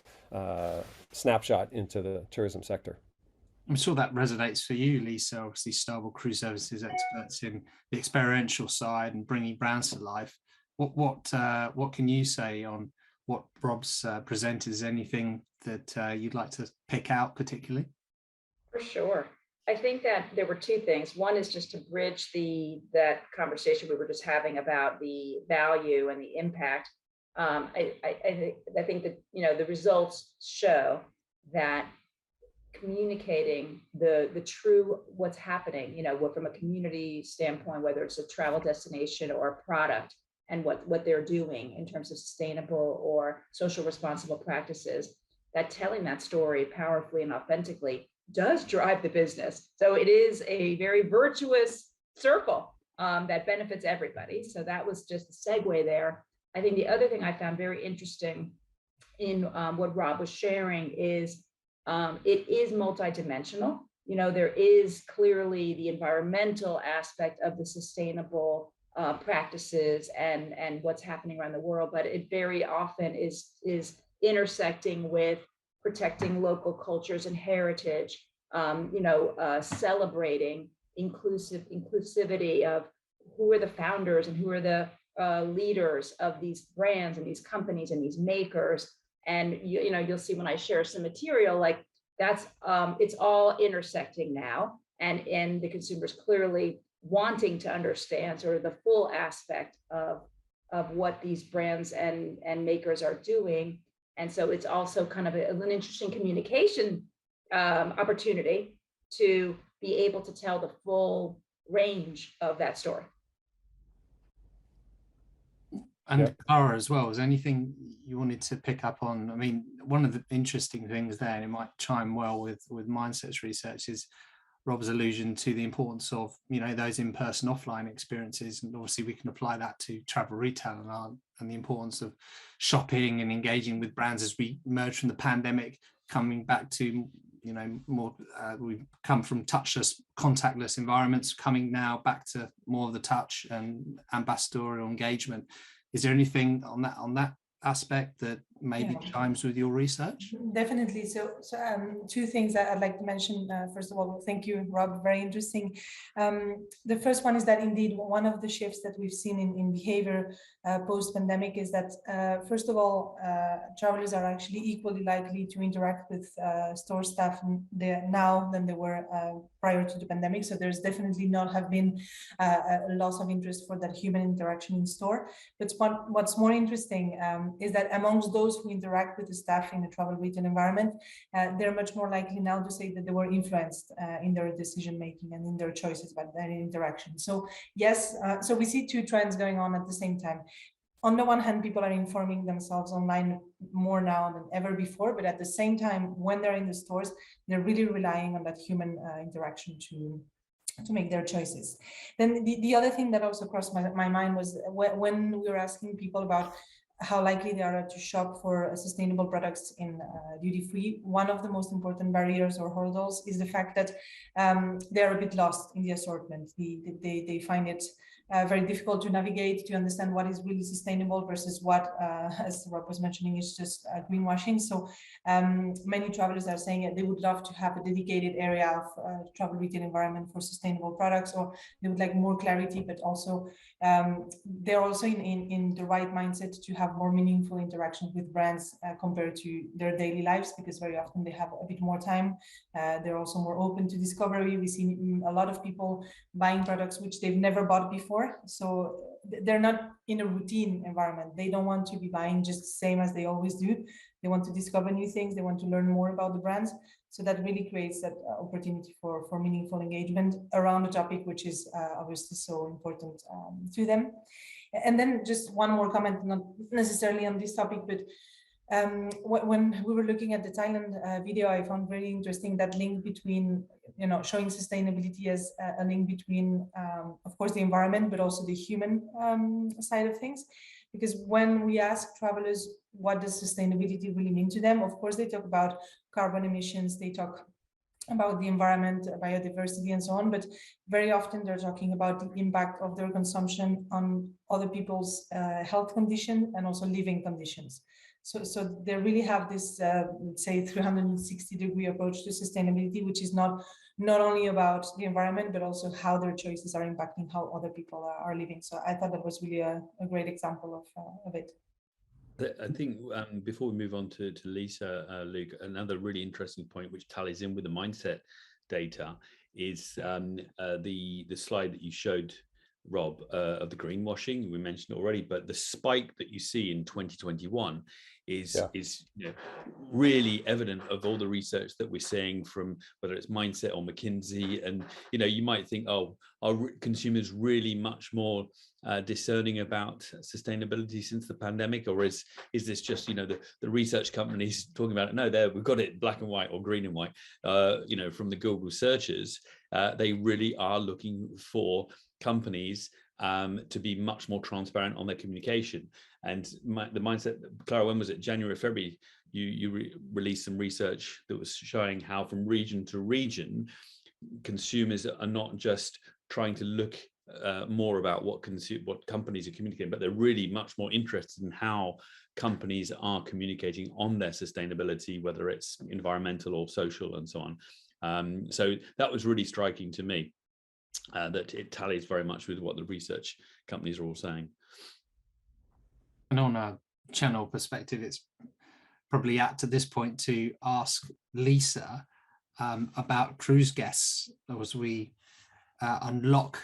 snapshot into the tourism sector. I'm sure that resonates for you, Lisa. Obviously, Starboard Cruise Services experts in the experiential side and bringing brands to life. What can you say on what Rob's presented? Is anything that you'd like to pick out particularly? For sure. I think that there were two things. One is just to bridge that conversation we were just having about the value and the impact. I think that the results show that communicating the true what's happening, from a community standpoint, whether it's a travel destination or a product, and what they're doing in terms of sustainable or social responsible practices, that telling that story powerfully and authentically does drive the business. So it is a very virtuous circle that benefits everybody. So that was just a segue there. I think the other thing I found very interesting in what Rob was sharing is it is multidimensional. There is clearly the environmental aspect of the sustainable practices and what's happening around the world, but it very often is intersecting with protecting local cultures and heritage, celebrating inclusivity of who are the founders and who are the leaders of these brands and these companies and these makers. And you'll see when I share some material, like that's it's all intersecting now, and the consumers clearly wanting to understand sort of the full aspect of what these brands and makers are doing. And so it's also kind of an interesting communication opportunity to be able to tell the full range of that story. And Clara as well, is there anything you wanted to pick up on? I mean, one of the interesting things there, and it might chime well with Mindsets research, is Rob's allusion to the importance of, those in-person offline experiences, and obviously we can apply that to travel retail and the importance of shopping and engaging with brands as we emerge from the pandemic, coming back to more we've come from touchless, contactless environments, coming now back to more of the touch and ambassadorial engagement. Is there anything on that aspect that maybe chimes with your research? Definitely. So two things that I'd like to mention. First of all, thank you, Rob. Very interesting. The first one is that indeed one of the shifts that we've seen in behavior post-pandemic is that, first of all, travelers are actually equally likely to interact with store staff now than they were prior to the pandemic. So there's definitely not have been a loss of interest for that human interaction in store. But what's more interesting is that amongst those who interact with the staff in the travel retail environment, they're much more likely now to say that they were influenced in their decision making and in their choices by their interaction. So yes, so we see two trends going on at the same time. On the one hand, people are informing themselves online more now than ever before, but at the same time, when they're in the stores, they're really relying on that human interaction to make their choices. Then the other thing that also crossed my mind was when we were asking people about how likely they are to shop for sustainable products in duty-free, one of the most important barriers or hurdles is the fact that they're a bit lost in the assortment. They find it very difficult to navigate, to understand what is really sustainable versus what, as Rob was mentioning, is just greenwashing. So many travelers are saying that they would love to have a dedicated area of travel retail environment for sustainable products, or they would like more clarity, but also they're also in the right mindset to have more meaningful interactions with brands compared to their daily lives, because very often they have a bit more time. They're also more open to discovery. We see a lot of people buying products which they've never bought before. So they're not in a routine environment. They don't want to be buying just the same as they always do. They want to discover new things. They want to learn more about the brands. So that really creates that opportunity for meaningful engagement around the topic, which is obviously so important to them. And then just one more comment, not necessarily on this topic, but when we were looking at the Thailand video, I found very interesting that link between, showing sustainability as a link between, of course, the environment, but also the human side of things. Because when we ask travelers, what does sustainability really mean to them? Of course, they talk about carbon emissions, they talk about the environment, biodiversity, and so on. But very often they're talking about the impact of their consumption on other people's health condition and also living conditions. So they really have this, let's say, 360-degree approach to sustainability, which is not only about the environment, but also how their choices are impacting how other people are living. So I thought that was really a great example of it. I think before we move on to Lisa, Luke, another really interesting point which tallies in with the mindset data is the slide that you showed, Rob, of the greenwashing. We mentioned already, but the spike that you see in 2021 is really evident of all the research that we're seeing from whether it's Mindset or McKinsey. And you might think, oh, are consumers really much more discerning about sustainability since the pandemic, or is this just the research companies talking about it? No, we've got it black and white or green and white. From the Google searches, they really are looking for companies to be much more transparent on their communication. And the mindset, Clara, when was it? January, February, you released some research that was showing how from region to region, consumers are not just trying to look more about what companies are communicating, but they're really much more interested in how companies are communicating on their sustainability, whether it's environmental or social and so on. So that was really striking to me. That it tallies very much with what the research companies are all saying. And on a channel perspective, it's probably apt at this point to ask Lisa about cruise guests as we unlock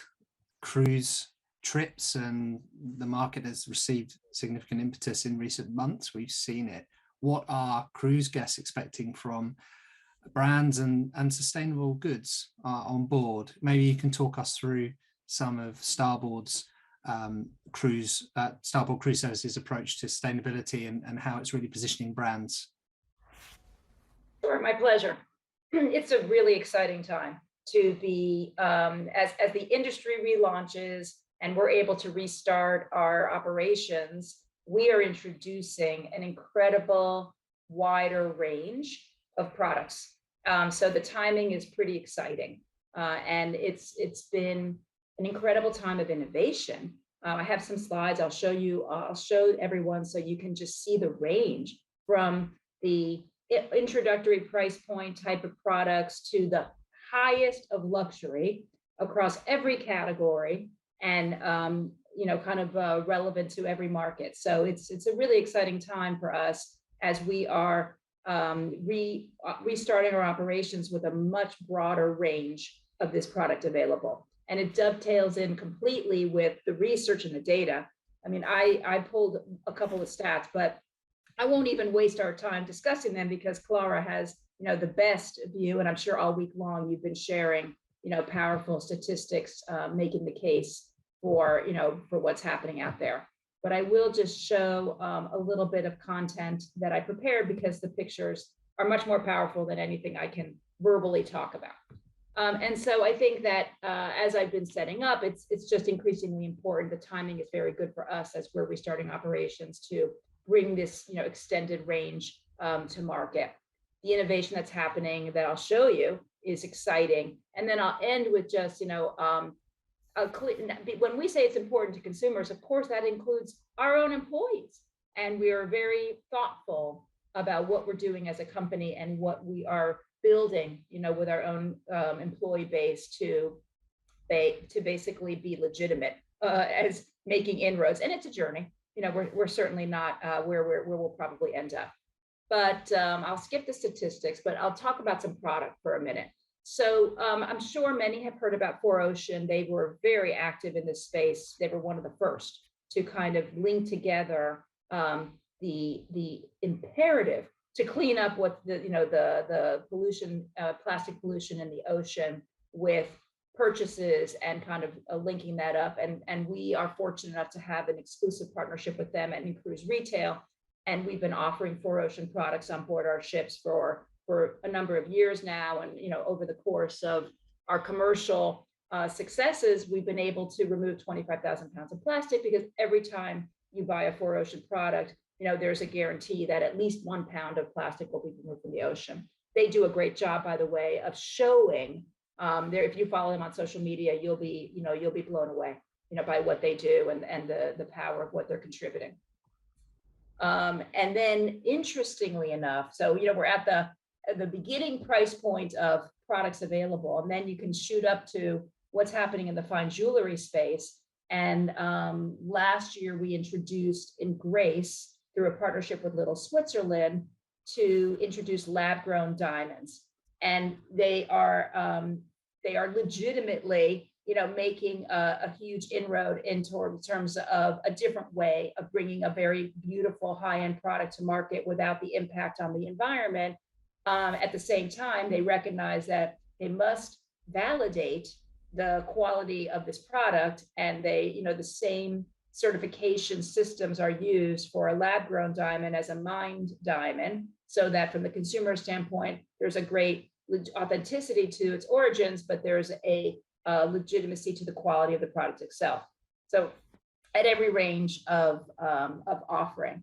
cruise trips, and the market has received significant impetus in recent months. We've seen it. What are cruise guests expecting from brands and sustainable goods on board? Maybe you can talk us through some of Starboard's Starboard Cruise Services approach to sustainability and how it's really positioning brands. Sure, my pleasure. It's a really exciting time to be, as the industry relaunches and we're able to restart our operations, we are introducing an incredible wider range of products. So the timing is pretty exciting. And it's been an incredible time of innovation. I have some slides I'll show everyone so you can just see the range from the introductory price point type of products to the highest of luxury across every category and kind of relevant to every market. So it's a really exciting time for us as we are restarting our operations with a much broader range of this product available. And it dovetails in completely with the research and the data. I mean, I pulled a couple of stats, but I won't even waste our time discussing them because Clara has, the best view, and I'm sure all week long you've been sharing, powerful statistics, making the case for what's happening out there. But I will just show a little bit of content that I prepared because the pictures are much more powerful than anything I can verbally talk about. And so I think that as I've been setting up, it's just increasingly important. The timing is very good for us as we're restarting operations to bring this extended range to market. The innovation that's happening that I'll show you is exciting. And then I'll end with just, when we say it's important to consumers, of course, that includes our own employees. And we are very thoughtful about what we're doing as a company and what we are building, with our own employee base to basically be legitimate as making inroads. And it's a journey. We're certainly not where we'll probably end up. But I'll skip the statistics, but I'll talk about some product for a minute. So I'm sure many have heard about 4Ocean. They were very active in this space. They were one of the first to kind of link together the imperative to clean up what the pollution, plastic pollution in the ocean with purchases and kind of linking that up. And we are fortunate enough to have an exclusive partnership with them at Cruise Retail. And we've been offering 4Ocean products on board our ships for a number of years now. And, over the course of our commercial successes, we've been able to remove 25,000 pounds of plastic because every time you buy a 4Ocean product, there's a guarantee that at least 1 pound of plastic will be removed from the ocean. They do a great job, by the way, of showing if you follow them on social media, you'll be blown away, by what they do and the power of what they're contributing. And then interestingly enough, so, we're at the beginning price point of products available, and then you can shoot up to what's happening in the fine jewelry space. And last year we introduced in Grace through a partnership with Little Switzerland to introduce lab-grown diamonds. And they are legitimately, making a huge inroad in terms of a different way of bringing a very beautiful high-end product to market without the impact on the environment. At the same time, they recognize that they must validate the quality of this product, and they, the same certification systems are used for a lab-grown diamond as a mined diamond, so that from the consumer standpoint, there's a great authenticity to its origins, but there's a legitimacy to the quality of the product itself. So at every range of offering,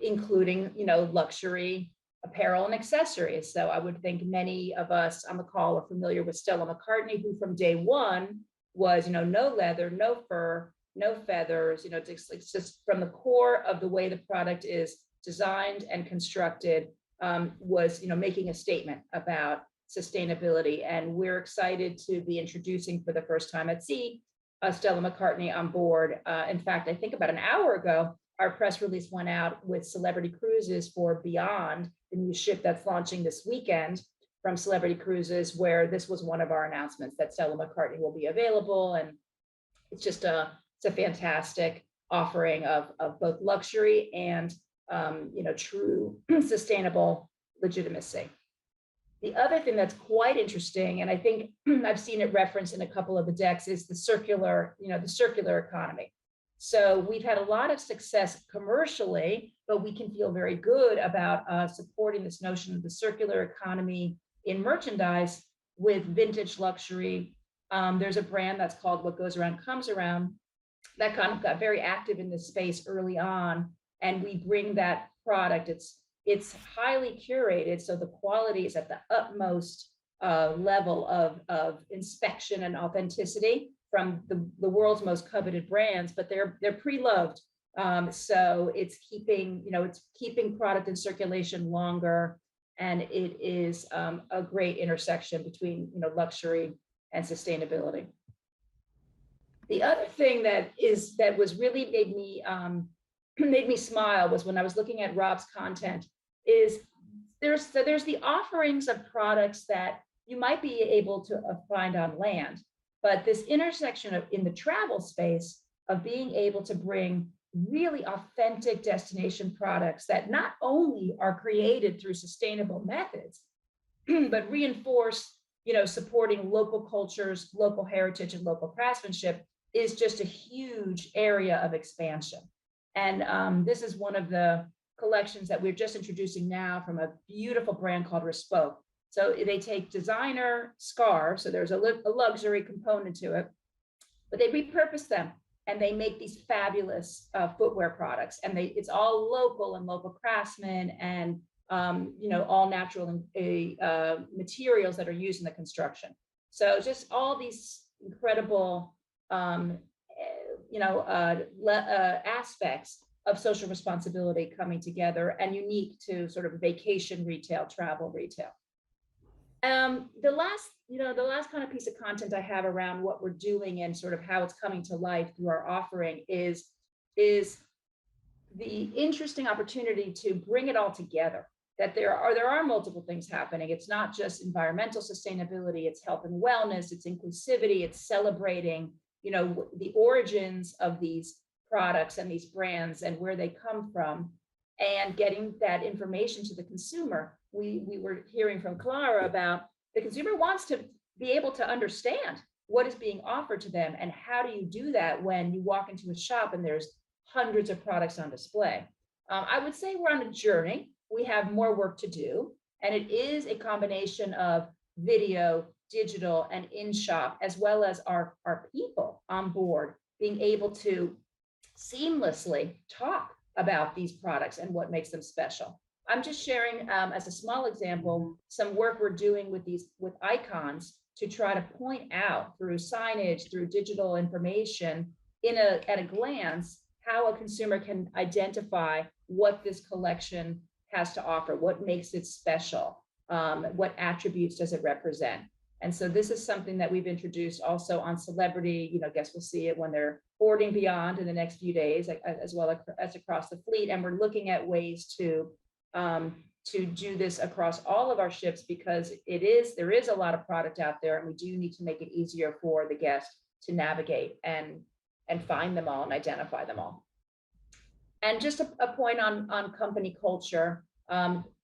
including, luxury apparel and accessories. So I would think many of us on the call are familiar with Stella McCartney, who from day one was, no leather, no fur, no feathers, it's just from the core of the way the product is designed and constructed, was, making a statement about sustainability. And we're excited to be introducing for the first time at sea, Stella McCartney on board. In fact, I think about an hour ago, our press release went out with Celebrity Cruises for Beyond, the new ship that's launching this weekend from Celebrity Cruises, where this was one of our announcements that Stella McCartney will be available. And it's just it's a fantastic offering of both luxury and true sustainable legitimacy. The other thing that's quite interesting, and I think I've seen it referenced in a couple of the decks, is the circular economy. So we've had a lot of success commercially, but we can feel very good about supporting this notion of the circular economy in merchandise with vintage luxury. There's a brand that's called What Goes Around Comes Around that kind of got very active in this space early on, and we bring that product. It's highly curated, so the quality is at the utmost level of inspection and authenticity from the world's most coveted brands, but they're pre-loved. So it's keeping product in circulation longer, and it is a great intersection between luxury and sustainability. The other thing that was really made me smile was when I was looking at Rob's content. Is there's the offerings of products that you might be able to find on land, but this intersection of in the travel space of being able to bring really authentic destination products that not only are created through sustainable methods, but reinforce, supporting local cultures, local heritage, and local craftsmanship is just a huge area of expansion. And this is one of the collections that we're just introducing now from a beautiful brand called Bespoke. So they take designer scarves, so there's a luxury component to it, but they repurpose them and they make these fabulous footwear products. And it's all local and local craftsmen and all natural materials that are used in the construction. So just all these incredible aspects of social responsibility coming together and unique to sort of vacation retail, travel retail. The last kind of piece of content I have around what we're doing and sort of how it's coming to life through our offering is the interesting opportunity to bring it all together. That there are multiple things happening. It's not just environmental sustainability, it's health and wellness, it's inclusivity, it's celebrating, the origins of these products and these brands and where they come from, and getting that information to the consumer. We were hearing from Clara about the consumer wants to be able to understand what is being offered to them, and how do you do that when you walk into a shop and there's hundreds of products on display. I would say we're on a journey. We have more work to do, and it is a combination of video, digital, and in-shop, as well as our people on board being able to seamlessly talk about these products and what makes them special. I'm just sharing as a small example some work we're doing with icons to try to point out through signage, through digital information at a glance how a consumer can identify what this collection has to offer, what makes it special, what attributes does it represent. And so this is something that we've introduced also on celebrity. I guess we'll see it when they're boarding beyond in the next few days, as well as across the fleet. And we're looking at ways to do this across all of our ships, because there is a lot of product out there, and we do need to make it easier for the guest to navigate and find them all and identify them all. And just a point on company culture.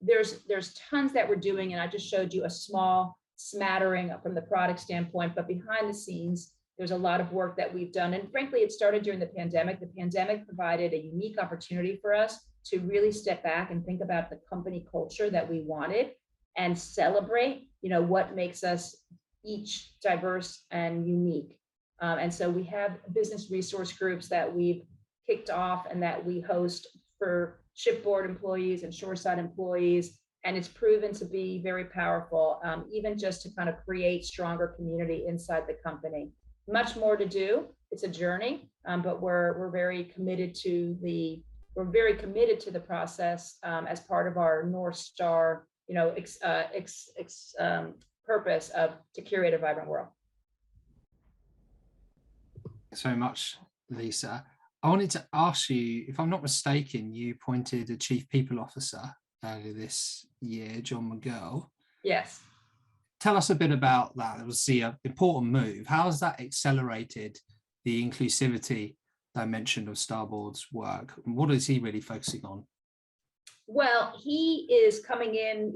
There's tons that we're doing, and I just showed you a small smattering from the product standpoint, but behind the scenes, there's a lot of work that we've done. And frankly, it started during the pandemic. The pandemic provided a unique opportunity for us to really step back and think about the company culture that we wanted and celebrate, what makes us each diverse and unique. And so we have business resource groups that we've kicked off and that we host for shipboard employees and shoreside employees. And it's proven to be very powerful, even just to kind of create stronger community inside the company. Much more to do. It's a journey, but we're very committed to the process as part of our North Star, purpose to curate a vibrant world. Thanks very much, Lisa. I wanted to ask you, if I'm not mistaken, you appointed a chief people officer earlier this year, John McGill. Yes. Tell us a bit about that. It was an important move. How has that accelerated the inclusivity dimension of Starboard's work? And what is he really focusing on? Well, he is coming in,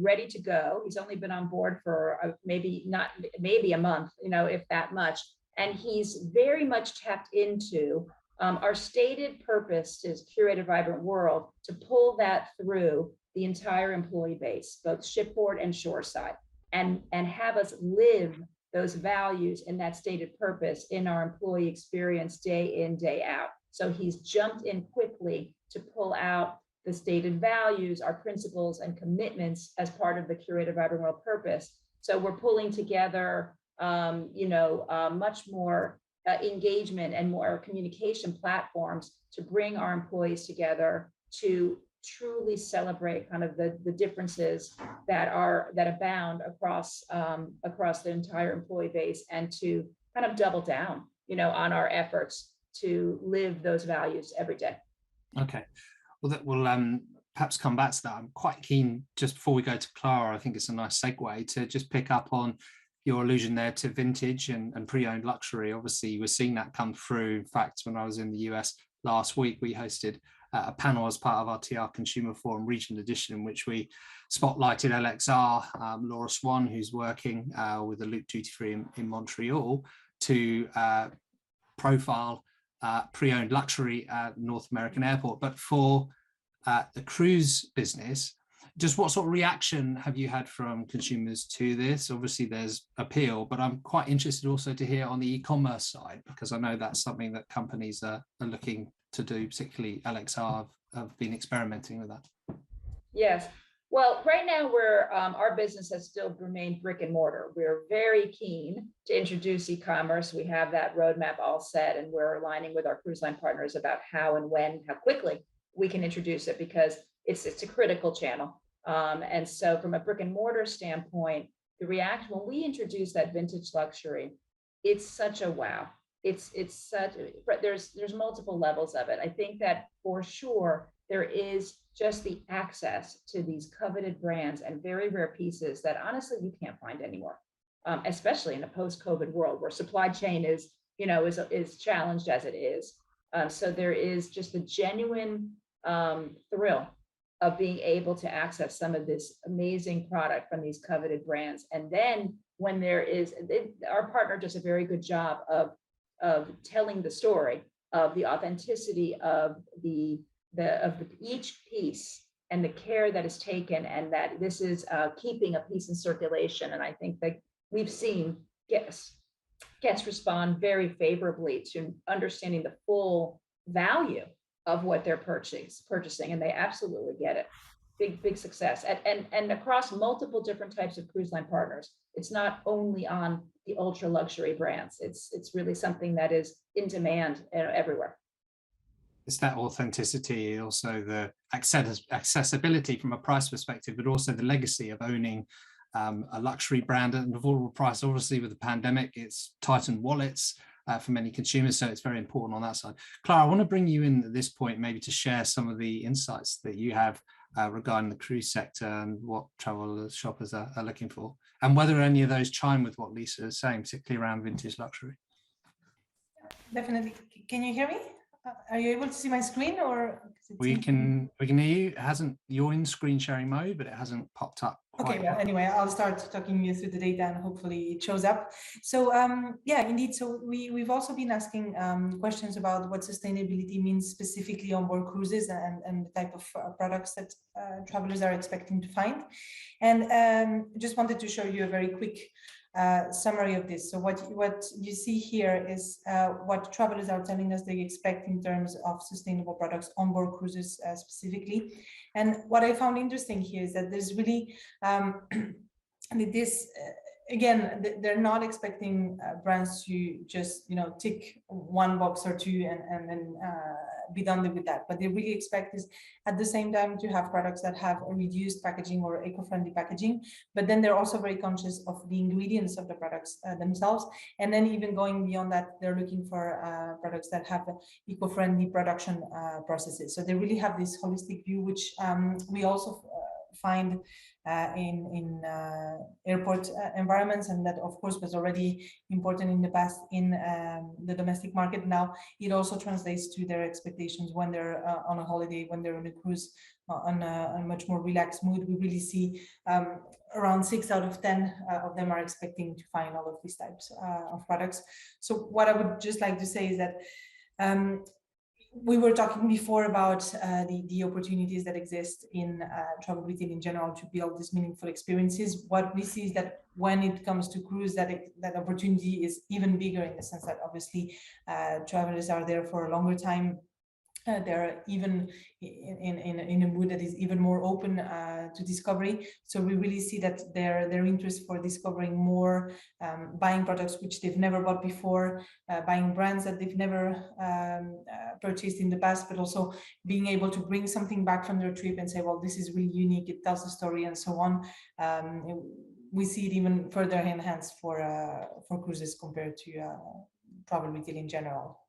ready to go. He's only been on board for maybe a month, if that much. And he's very much tapped into our stated purpose is curate a vibrant world, to pull that through the entire employee base, both shipboard and shoreside. and have us live those values and that stated purpose in our employee experience day in, day out. So he's jumped in quickly to pull out the stated values, our principles and commitments as part of the Curated Vibrant World purpose. So we're pulling together, much more engagement and more communication platforms to bring our employees together to truly celebrate kind of the differences that abound across the entire employee base, and to kind of double down, on our efforts to live those values every day. Okay, well, that will perhaps come back to that. I'm quite keen, just before we go to Clara, I think it's a nice segue to just pick up on your allusion there to vintage and pre-owned luxury. Obviously, we're seeing that come through. In fact, when I was in the US last week, we hosted a panel as part of our TR Consumer Forum Regional Edition, in which we spotlighted LXR, Laura Swan, who's working with the Loop Duty Free in Montreal to profile pre-owned luxury at North American Airport. But for the cruise business, just what sort of reaction have you had from consumers to this? Obviously, there's appeal, but I'm quite interested also to hear on the e-commerce side, because I know that's something that companies are looking to do, particularly LXR have been experimenting with that. Yes. Well, right now our business has still remained brick and mortar. We're very keen to introduce e-commerce. We have that roadmap all set, and we're aligning with our cruise line partners about how and when, how quickly we can introduce it, because it's a critical channel. And so from a brick and mortar standpoint, the reaction when we introduce that vintage luxury, it's such a wow. It's such, there's multiple levels of it. I think that for sure there is just the access to these coveted brands and very rare pieces that honestly you can't find anymore, especially in a post-COVID world where supply chain is challenged as it is. So there is just the genuine thrill of being able to access some of this amazing product from these coveted brands. And then when our partner does a very good job of telling the story of the authenticity of each piece and the care that is taken, and that this is keeping a piece in circulation. And I think that we've seen guests respond very favorably to understanding the full value of what they're purchasing, and they absolutely get it. Big success. And across multiple different types of cruise line partners. It's not only on the ultra luxury brands. It's really something that is in demand everywhere. It's that authenticity, also the accessibility from a price perspective, but also the legacy of owning a luxury brand at an affordable price. Obviously, with the pandemic, it's tightened wallets for many consumers, so it's very important on that side. Clara, I want to bring you in at this point, maybe to share some of the insights that you have regarding the cruise sector and what travel shoppers are looking for, and whether any of those chime with what Lisa is saying, particularly around vintage luxury. Definitely. Can you hear me? Are you able to see my screen, or? We can hear you. You're in screen sharing mode, but it hasn't popped up. Okay, well, anyway, I'll start talking you through the data and hopefully it shows up. So yeah, indeed. So we've also been asking questions about what sustainability means specifically on board cruises and the type of products that travelers are expecting to find. And just wanted to show you a very quick summary of this. So what you see here is what travelers are telling us they expect in terms of sustainable products on board cruises specifically. And what I found interesting here is that there's really this again, they're not expecting brands to just tick one box or two and then be done with that, but they really expect is at the same time to have products that have a reduced packaging or eco-friendly packaging, but then they're also very conscious of the ingredients of the products themselves, and then even going beyond that, they're looking for products that have eco-friendly production processes. So they really have this holistic view, which we also find in airport environments, and that of course was already important in the past in the domestic market. Now it also translates to their expectations when they're on a holiday, when they're on a cruise on a much more relaxed mood. We really see around 6 out of 10 of them are expecting to find all of these types of products. So what I would just like to say is that we were talking before about the opportunities that exist in travel retail in general to build these meaningful experiences. What we see is that when it comes to cruise, that opportunity is even bigger, in the sense that obviously travelers are there for a longer time. They're even in a mood that is even more open to discovery. So we really see that their interest for discovering more, buying products which they've never bought before, buying brands that they've never purchased in the past, but also being able to bring something back from their trip and say, well, this is really unique, it tells a story, and so on. We see it even further enhanced for cruises compared to travel retail in general.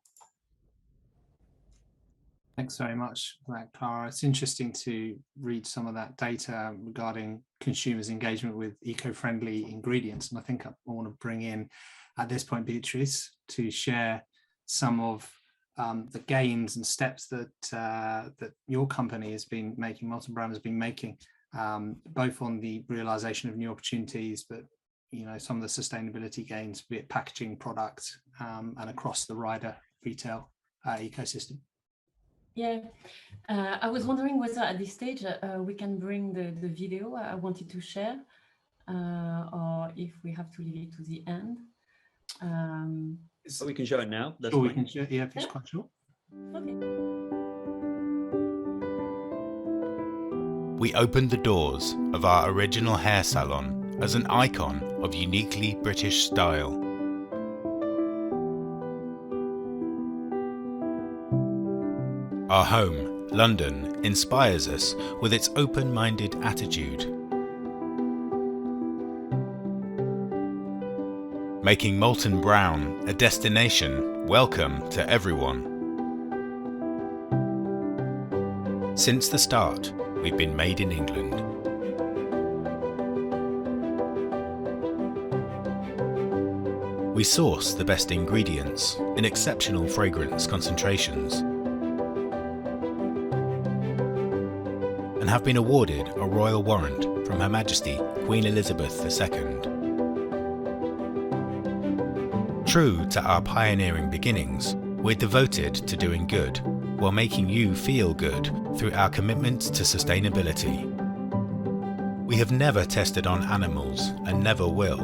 Thanks very much for that, Clara. It's interesting to read some of that data regarding consumers' engagement with eco-friendly ingredients. And I think I want to bring in, at this point, Beatrice, to share some of the gains and steps that that your company has been making, Molton Brand has been making, both on the realization of new opportunities, but some of the sustainability gains, be it packaging, products, and across the wider retail ecosystem. Yeah, I was wondering whether at this stage we can bring the video I wanted to share, or if we have to leave it to the end. So we can show it now. That's we fine. can show, yeah, if it's quite short. Okay. We opened the doors of our original hair salon as an icon of uniquely British style. Our home, London, inspires us with its open-minded attitude, making Molton Brown a destination welcome to everyone. Since the start, we've been made in England. We source the best ingredients in exceptional fragrance concentrations, and have been awarded a royal warrant from Her Majesty Queen Elizabeth II. True to our pioneering beginnings, we're devoted to doing good while making you feel good through our commitment to sustainability. We have never tested on animals and never will.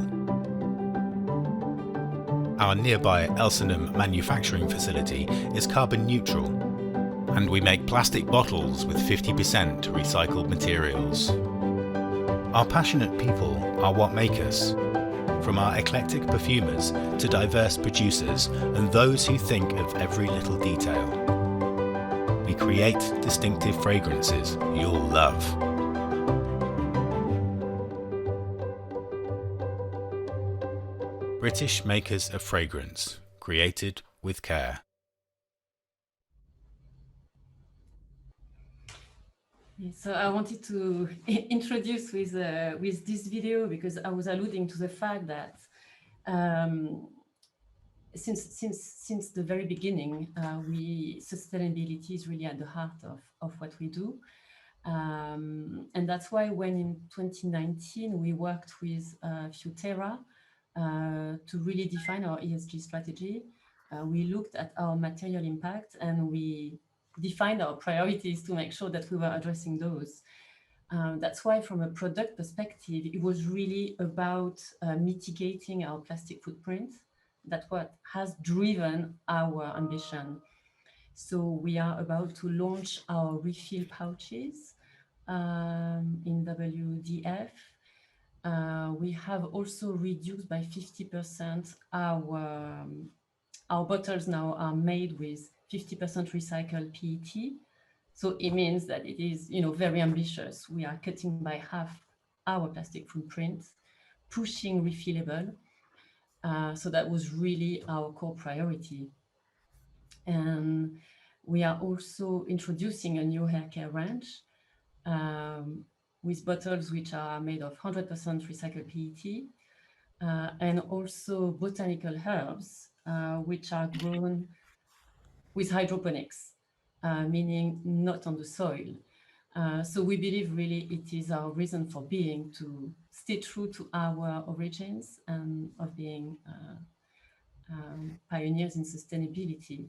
Our nearby Elsenham manufacturing facility is carbon neutral, and we make plastic bottles with 50% recycled materials. Our passionate people are what make us, from our eclectic perfumers to diverse producers and those who think of every little detail. We create distinctive fragrances you'll love. British makers of fragrance, created with care. So I wanted to introduce with this video, because I was alluding to the fact that since the very beginning, sustainability is really at the heart of what we do. And that's why when in 2019 we worked with Futera to really define our ESG strategy, we looked at our material impact and we defined our priorities to make sure that we were addressing those. That's why from a product perspective, it was really about mitigating our plastic footprint. That's what has driven our ambition. So we are about to launch our refill pouches in WDF. We have also reduced by 50% our bottles now are made with 50% recycled PET. So it means that it is, very ambitious. We are cutting by half our plastic footprint, pushing refillable. So that was really our core priority. And we are also introducing a new hair care range with bottles which are made of 100% recycled PET, and also botanical herbs, which are grown with hydroponics, meaning not on the soil. So we believe really it is our reason for being to stay true to our origins and of being pioneers in sustainability.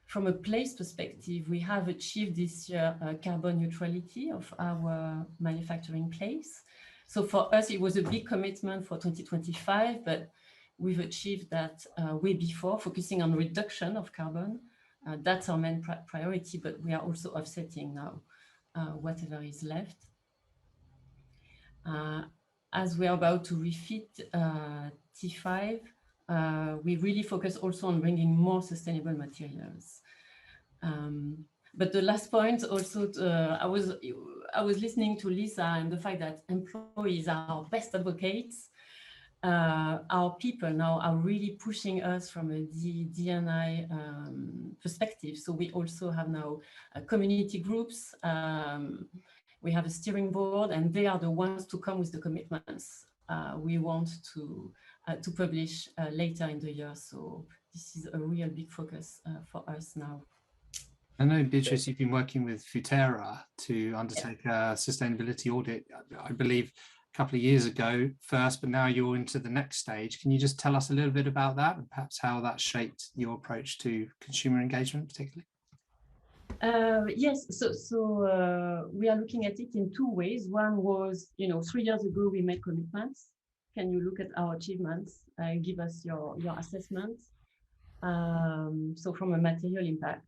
From a place perspective, we have achieved this year carbon neutrality of our manufacturing place. So for us, it was a big commitment for 2025, but we've achieved that way before, focusing on reduction of carbon. That's our main priority, but we are also offsetting now whatever is left. As we are about to refit T5, we really focus also on bringing more sustainable materials. But the last point also, I was listening to Lisa and the fact that employees are our best advocates. Our people now are really pushing us from a D&I perspective. So we also have now community groups. We have a steering board, and they are the ones to come with the commitments we want to publish later in the year. So this is a real big focus for us now. I know, Beatrice, you've been working with Futera to undertake a sustainability audit, I believe, a couple of years ago first, but now you're into the next stage. Can you just tell us a little bit about that and perhaps how that shaped your approach to consumer engagement particularly? Yes, so we are looking at it in two ways. One was, 3 years ago, we made commitments. Can you look at our achievements and give us your assessments? So from a material impact.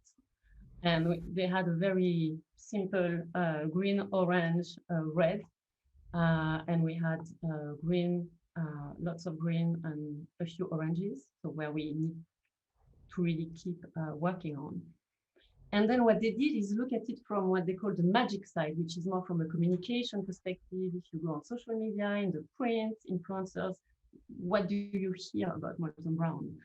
And they had a very simple green, orange, red. And we had green, lots of green and a few oranges, so where we need to really keep working on. And then what they did is look at it from what they call the magic side, which is more from a communication perspective. If you go on social media, in the print, influencers, what do you hear about Molton Brown?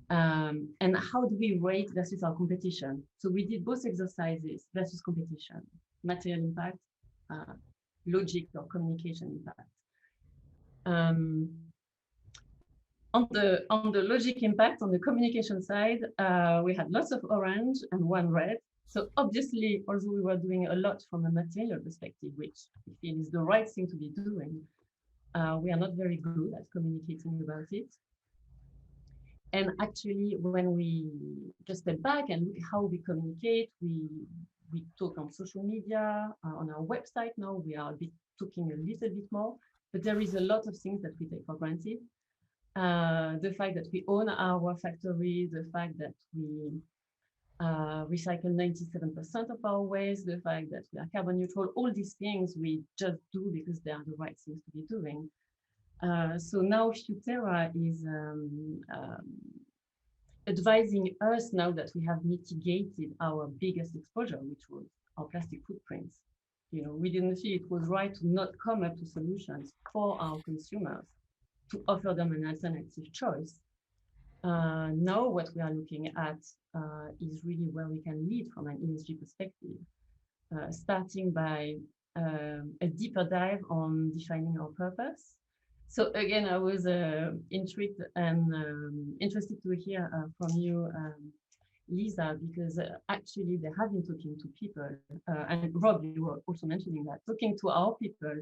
And how do we rate versus our competition? So we did both exercises versus competition, material impact, logic or communication impact. On the logic impact, on the communication side, we had lots of orange and one red. So obviously, although we were doing a lot from a material perspective, which we feel is the right thing to be doing, we are not very good at communicating about it. And actually, when we just step back and look at how we communicate, we talk on social media, on our website now, we are talking a little bit more, but there is a lot of things that we take for granted. The fact that we own our factory, the fact that we recycle 97% of our waste, the fact that we are carbon neutral, all these things we just do because they are the right things to be doing. So now Futera is advising us now that we have mitigated our biggest exposure, which was our plastic footprints. We didn't feel it was right to not come up to solutions for our consumers to offer them an alternative choice. Now what we are looking at is really where we can lead from an ESG perspective, starting by a deeper dive on defining our purpose. So again, I was intrigued and interested to hear from you, Lisa, because actually they have been talking to people, and Rob, you were also mentioning that, talking to our people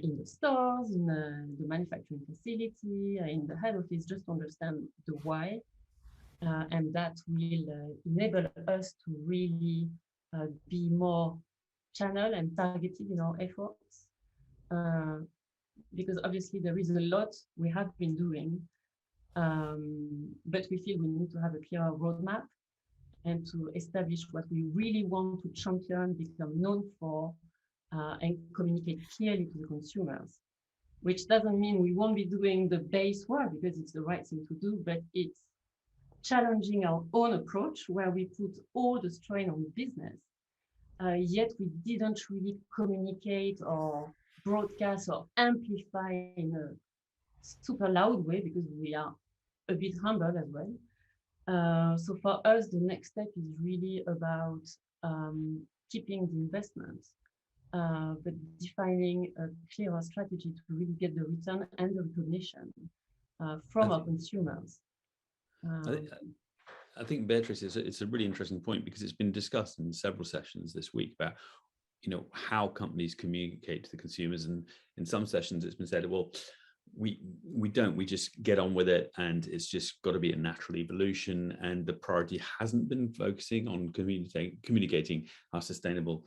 in the stores, in the manufacturing facility, in the head office, just to understand the why. And that will enable us to really be more channel and targeted in our efforts. Because obviously there is a lot we have been doing, but we feel we need to have a clearer roadmap and to establish what we really want to champion, become known for, and communicate clearly to the consumers, which doesn't mean we won't be doing the base work because it's the right thing to do, but it's challenging our own approach where we put all the strain on the business, yet we didn't really communicate or broadcast or amplify in a super loud way because we are a bit humble as well. So for us, the next step is really about keeping the investments, but defining a clearer strategy to really get the return and the recognition from our consumers. I think Beatrice, it's a really interesting point because it's been discussed in several sessions this week about how companies communicate to the consumers, and in some sessions it's been said, well, we don't. We just get on with it, and it's just got to be a natural evolution. And the priority hasn't been focusing on communicating our sustainable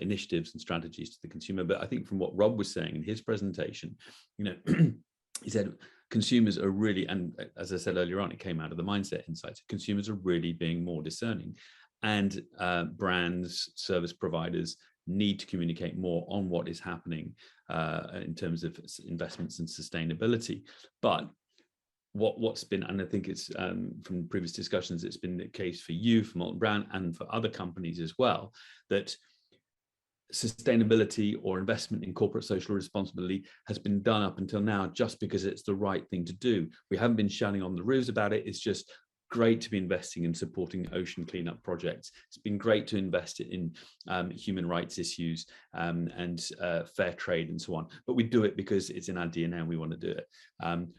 initiatives and strategies to the consumer. But I think from what Rob was saying in his presentation, you know, he said consumers are really, and as I said earlier on, it came out of the mindset insights. Consumers are really being more discerning, and brands, service providers need to communicate more on what is happening in terms of investments and sustainability. But what's been, and I think it's from previous discussions, it's been the case for you, for Molton Brown, and for other companies as well, that sustainability or investment in corporate social responsibility has been done up until now just because it's the right thing to do. We haven't been shouting on the roofs about it. It's just great to be investing in supporting ocean cleanup projects. It's been great to invest in human rights issues and fair trade and so on. But we do it because it's in our DNA and we want to do it,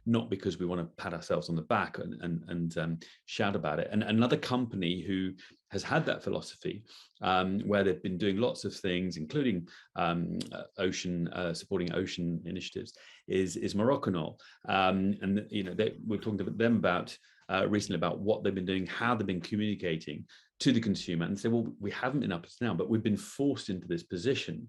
not because we want to pat ourselves on the back and shout about it. And another company who has had that philosophy, where they've been doing lots of things, including supporting ocean initiatives, is Moroccanoil. And you know, we're talking to them about recently about what they've been doing, how they've been communicating to the consumer, and say, well, we haven't been up to now, but we've been forced into this position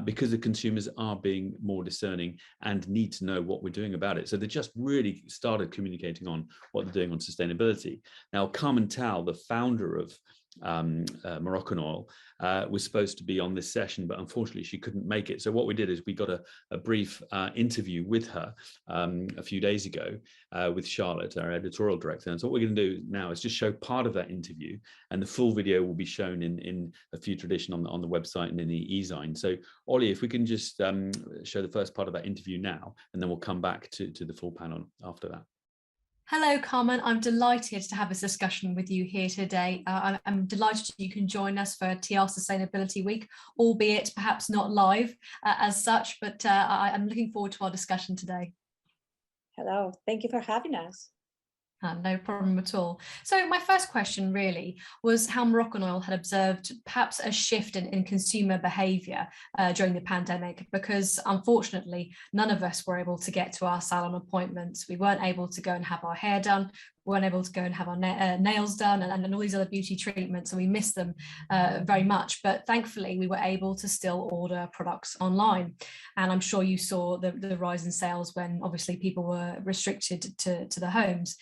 because the consumers are being more discerning and need to know what we're doing about it. So they just really started communicating on what they're doing on sustainability. Now, Carmen, the founder of Moroccanoil, was supposed to be on this session, but unfortunately she couldn't make it. So what we did is we got a brief interview with her a few days ago with Charlotte, our editorial director. And so what we're going to do now is just show part of that interview, and the full video will be shown in a future edition on the website and in the e-zine. So Ollie, if we can just show the first part of that interview now, and then we'll come back to the full panel after that. Hello, Carmen. I'm delighted to have this discussion with you here today. I'm delighted you can join us for TR Sustainability Week, albeit perhaps not live as such, but I'm looking forward to our discussion today. Hello, thank you for having us. No problem at all. So my first question really was how Moroccanoil had observed perhaps a shift in consumer behaviour during the pandemic, because unfortunately none of us were able to get to our salon appointments. We weren't able to go and have our hair done, we weren't able to go and have our nails done and all these other beauty treatments, and we missed them very much. But thankfully we were able to still order products online, and I'm sure you saw the rise in sales when obviously people were restricted to the homes.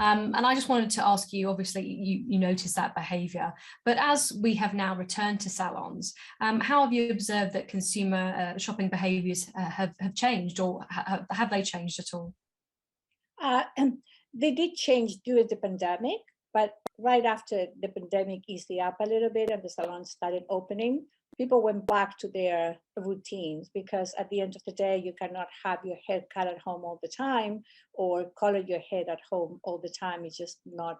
And I just wanted to ask you, obviously you noticed that behaviour, but as we have now returned to salons, how have you observed that consumer shopping behaviours have changed, or have they changed at all? They did change during the pandemic, but right after the pandemic eased up a little bit and the salons started opening, people went back to their routines, because at the end of the day, you cannot have your hair cut at home all the time or color your head at home all the time. It's just not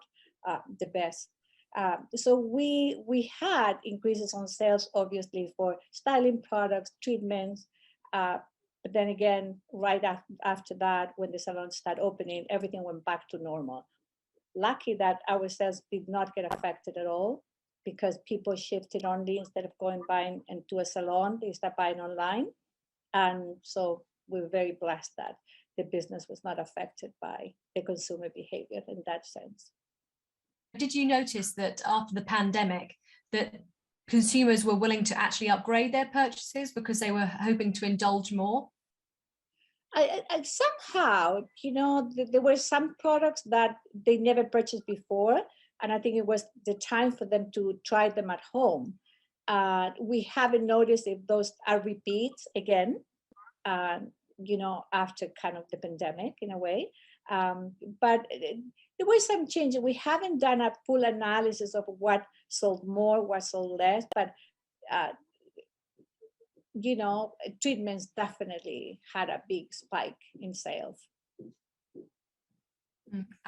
the best. So we had increases on sales, obviously, for styling products, treatments, but then again, right after that, when the salons started opening, everything went back to normal. Lucky that our sales did not get affected at all, because people shifted only, instead of buying into a salon, they start buying online. And so we're very blessed that the business was not affected by the consumer behavior in that sense. Did you notice that after the pandemic that consumers were willing to actually upgrade their purchases because they were hoping to indulge more? I somehow, there were some products that they never purchased before, and I think it was the time for them to try them at home. We haven't noticed if those are repeats again, after kind of the pandemic in a way. But there was some change. We haven't done a full analysis of what sold more, what sold less, but treatments definitely had a big spike in sales.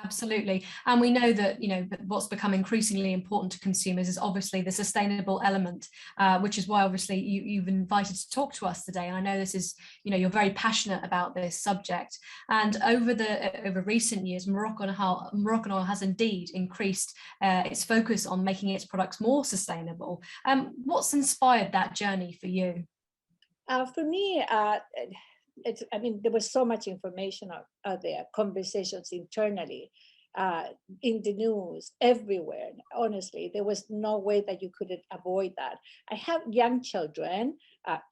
Absolutely. And we know that, what's become increasingly important to consumers is obviously the sustainable element, which is why obviously you've invited to talk to us today. And I know this is, you're very passionate about this subject. And over recent years, Moroccanoil has indeed increased its focus on making its products more sustainable. What's inspired that journey for you? For me, I mean, there was so much information out there, conversations internally, in the news, everywhere. Honestly, there was no way that you could avoid that. I have young children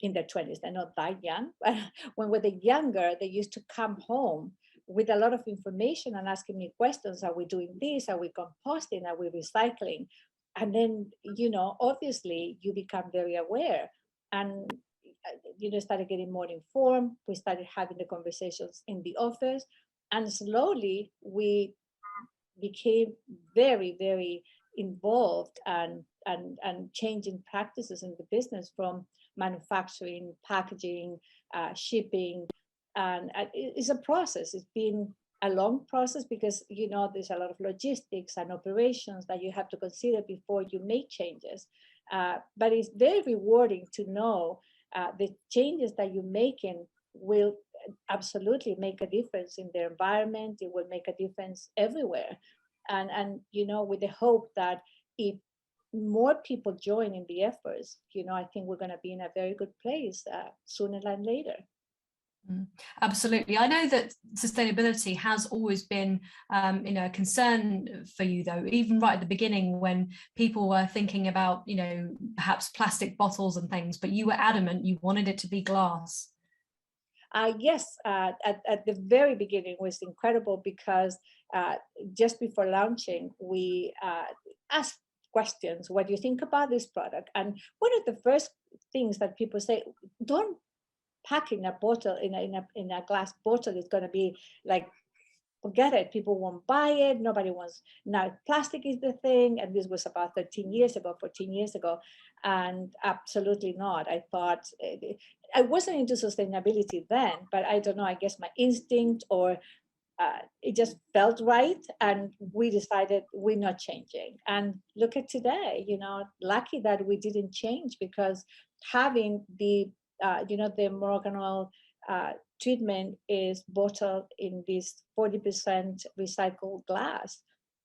in their 20s. They're not that young, but when they were younger, they used to come home with a lot of information and asking me questions. Are we doing this? Are we composting? Are we recycling? And then, you know, obviously you become very aware and, you know, started getting more informed. We started having the conversations in the office, and slowly we became very, very involved and changing practices in the business, from manufacturing, packaging, shipping. And it's a process. It's been a long process because, you know, there's a lot of logistics and operations that you have to consider before you make changes. But it's very rewarding to know the changes that you're making will absolutely make a difference in their environment. It will make a difference everywhere. And you know, with the hope that if more people join in the efforts, you know, I think we're going to be in a very good place sooner than later. Absolutely. I know that sustainability has always been, you know, a concern for you, though, even right at the beginning when people were thinking about, you know, perhaps plastic bottles and things, but you were adamant you wanted it to be glass. Yes, at the very beginning was incredible because just before launching, we asked questions. What do you think about this product? And one of the first things that people say, don't packing a bottle in a glass bottle is going to be like, forget it, people won't buy it, nobody wants, now plastic is the thing. And this was about 13 years ago, 14 years ago, and absolutely not. I thought, I wasn't into sustainability then, but I don't know, I guess my instinct or it just felt right, and we decided we're not changing. And look at today, you know, lucky that we didn't change, because having the you know, the Moroccanoil treatment is bottled in this 40% recycled glass,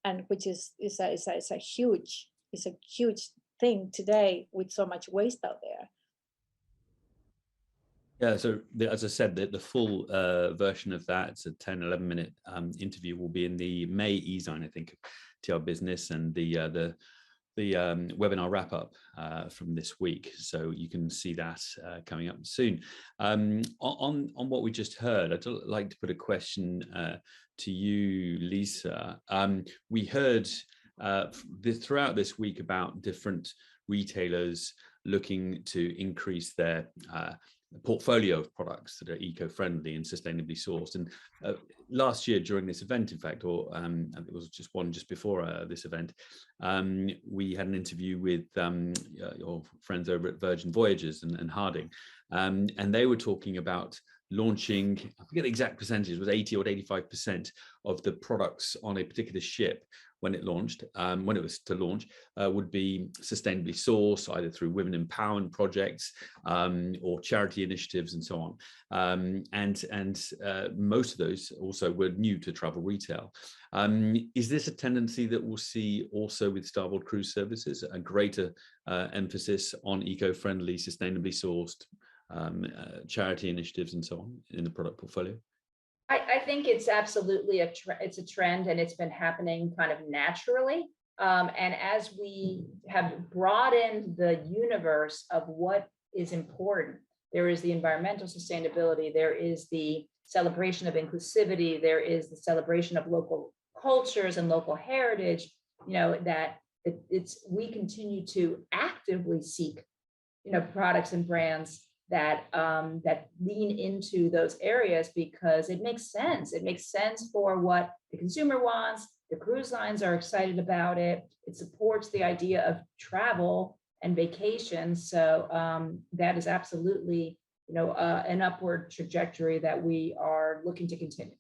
and which is a huge thing today with so much waste out there. Yeah, so as I said, the full version of that, it's a 10-11 minute interview, will be in the May e-zine, I think, TR Business, and the webinar wrap up from this week, so you can see that coming up soon. On what we just heard, I'd like to put a question to you, Lisa. We heard throughout this week about different retailers looking to increase their portfolio of products that are eco-friendly and sustainably sourced. And last year during this event, in fact, or it was just one just before this event, we had an interview with your friends over at Virgin Voyages and Harding, and they were talking about launching, I forget the exact percentage, it was 80 or 85% of the products on a particular ship when it launched, when it was to launch, would be sustainably sourced, either through women empowerment projects or charity initiatives and so on. And most of those also were new to travel retail. Is this a tendency that we'll see also with Starboard Cruise Services, a greater emphasis on eco-friendly, sustainably sourced charity initiatives and so on in the product portfolio? I think it's absolutely it's a trend, and it's been happening kind of naturally. And as we have broadened the universe of what is important, there is the environmental sustainability, there is the celebration of inclusivity, there is the celebration of local cultures and local heritage, you know, that we continue to actively seek, you know, products and brands that that lean into those areas, because it makes sense. It makes sense for what the consumer wants. The cruise lines are excited about it. It supports the idea of travel and vacation. So that is absolutely, you know, an upward trajectory that we are looking to continue.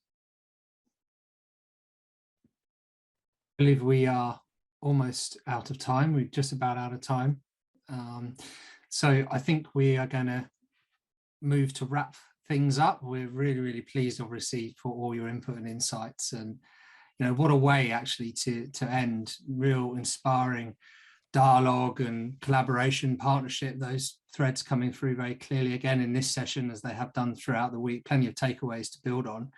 I believe we are almost out of time. We're just about out of time. So I think we are going to move to wrap things up. We're really, really pleased, obviously, for all your input and insights. And, you know, what a way actually to end. Real inspiring dialogue and collaboration, partnership, those threads coming through very clearly again in this session, as they have done throughout the week. Plenty of takeaways to build on.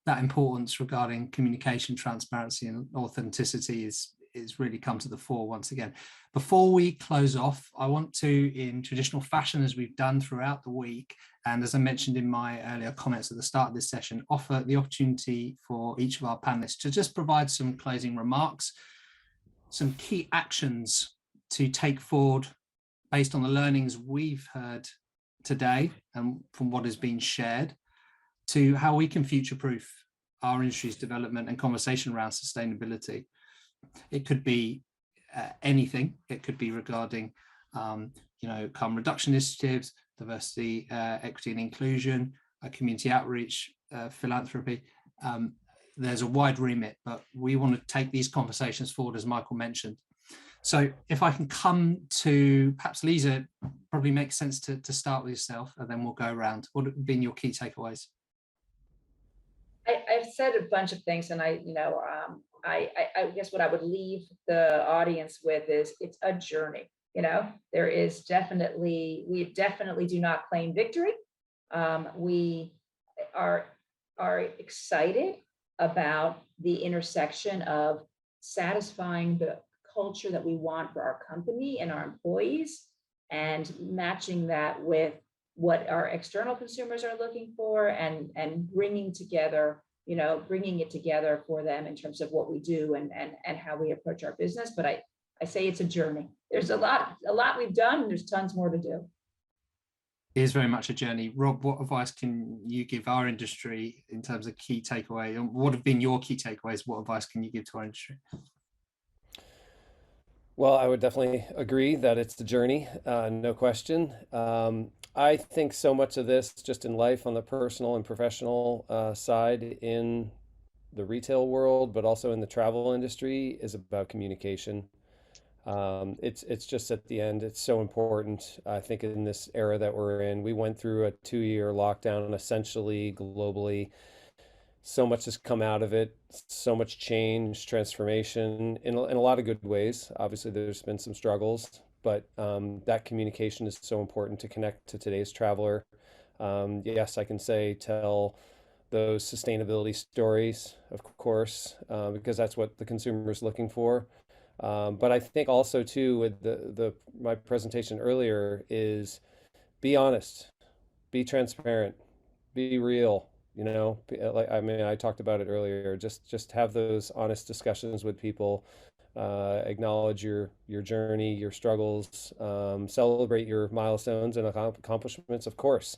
That importance regarding communication, transparency and authenticity is really come to the fore once again. Before we close off, I want to, in traditional fashion, as we've done throughout the week, and as I mentioned in my earlier comments at the start of this session, offer the opportunity for each of our panelists to just provide some closing remarks, some key actions to take forward based on the learnings we've heard today and from what has been shared, to how we can future-proof our industry's development and conversation around sustainability. It could be anything. It could be regarding, carbon reduction initiatives, diversity, equity and inclusion, community outreach, philanthropy. There's a wide remit, but we want to take these conversations forward, as Michael mentioned. So if I can come to perhaps Lisa, probably makes sense to start with yourself, and then we'll go around. What have been your key takeaways? I've said a bunch of things, and I guess what I would leave the audience with is it's a journey. There is we definitely do not claim victory. We are excited about the intersection of satisfying the culture that we want for our company and our employees, and matching that with what our external consumers are looking for, and bringing it together for them in terms of what we do and how we approach our business. But I say it's a journey. There's a lot we've done, and there's tons more to do. It is very much a journey. Rob, what advice can you give our industry in terms of key takeaway? And what have been your key takeaways? What advice can you give to our industry? Well, I would definitely agree that it's the journey, no question. I think so much of this, just in life on the personal and professional side in the retail world, but also in the travel industry, is about communication. It's just at the end, it's so important. I think in this era that we're in, we went through a 2-year lockdown essentially globally. So much has come out of it, so much change, transformation in a lot of good ways. Obviously, there's been some struggles, but that communication is so important to connect to today's traveler. Yes, I can say tell those sustainability stories, of course, because that's what the consumer is looking for. But I think also too, with my presentation earlier, is be honest, be transparent, be real. I talked about it earlier. Just have those honest discussions with people. Acknowledge your journey, your struggles. Celebrate your milestones and accomplishments, of course.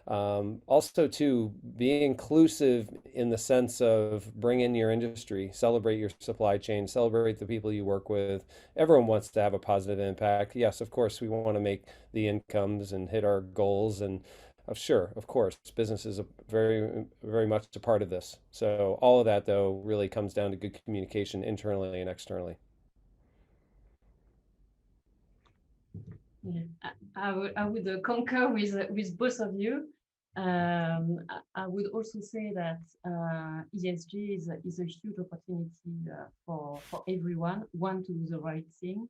Also, too, be inclusive in the sense of bring in your industry, celebrate your supply chain, celebrate the people you work with. Everyone wants to have a positive impact. Yes, of course, we want to make the incomes and hit our goals, and sure, of course, business is very, very much a part of this. So all of that, though, really comes down to good communication internally and externally. Yeah, I would concur with both of you. I would also say that ESG is a huge opportunity for everyone. One, to do the right thing.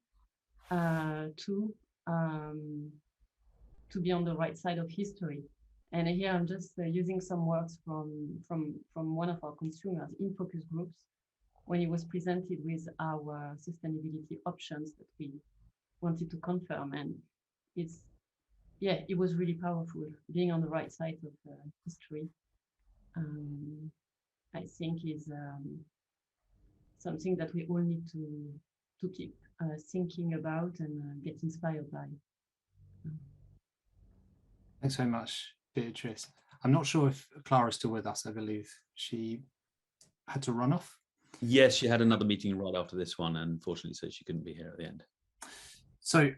Two, to be on the right side of history. And here I'm just using some words from one of our consumers in focus groups, when he was presented with our sustainability options that we wanted to confirm. And it was really powerful, being on the right side of history. I think is something that we all need to keep thinking about and get inspired by. Thanks very much, Beatrice. I'm not sure if Clara's still with us. I believe she had to run off. Yes, she had another meeting right after this one, and unfortunately, so she couldn't be here at the end. So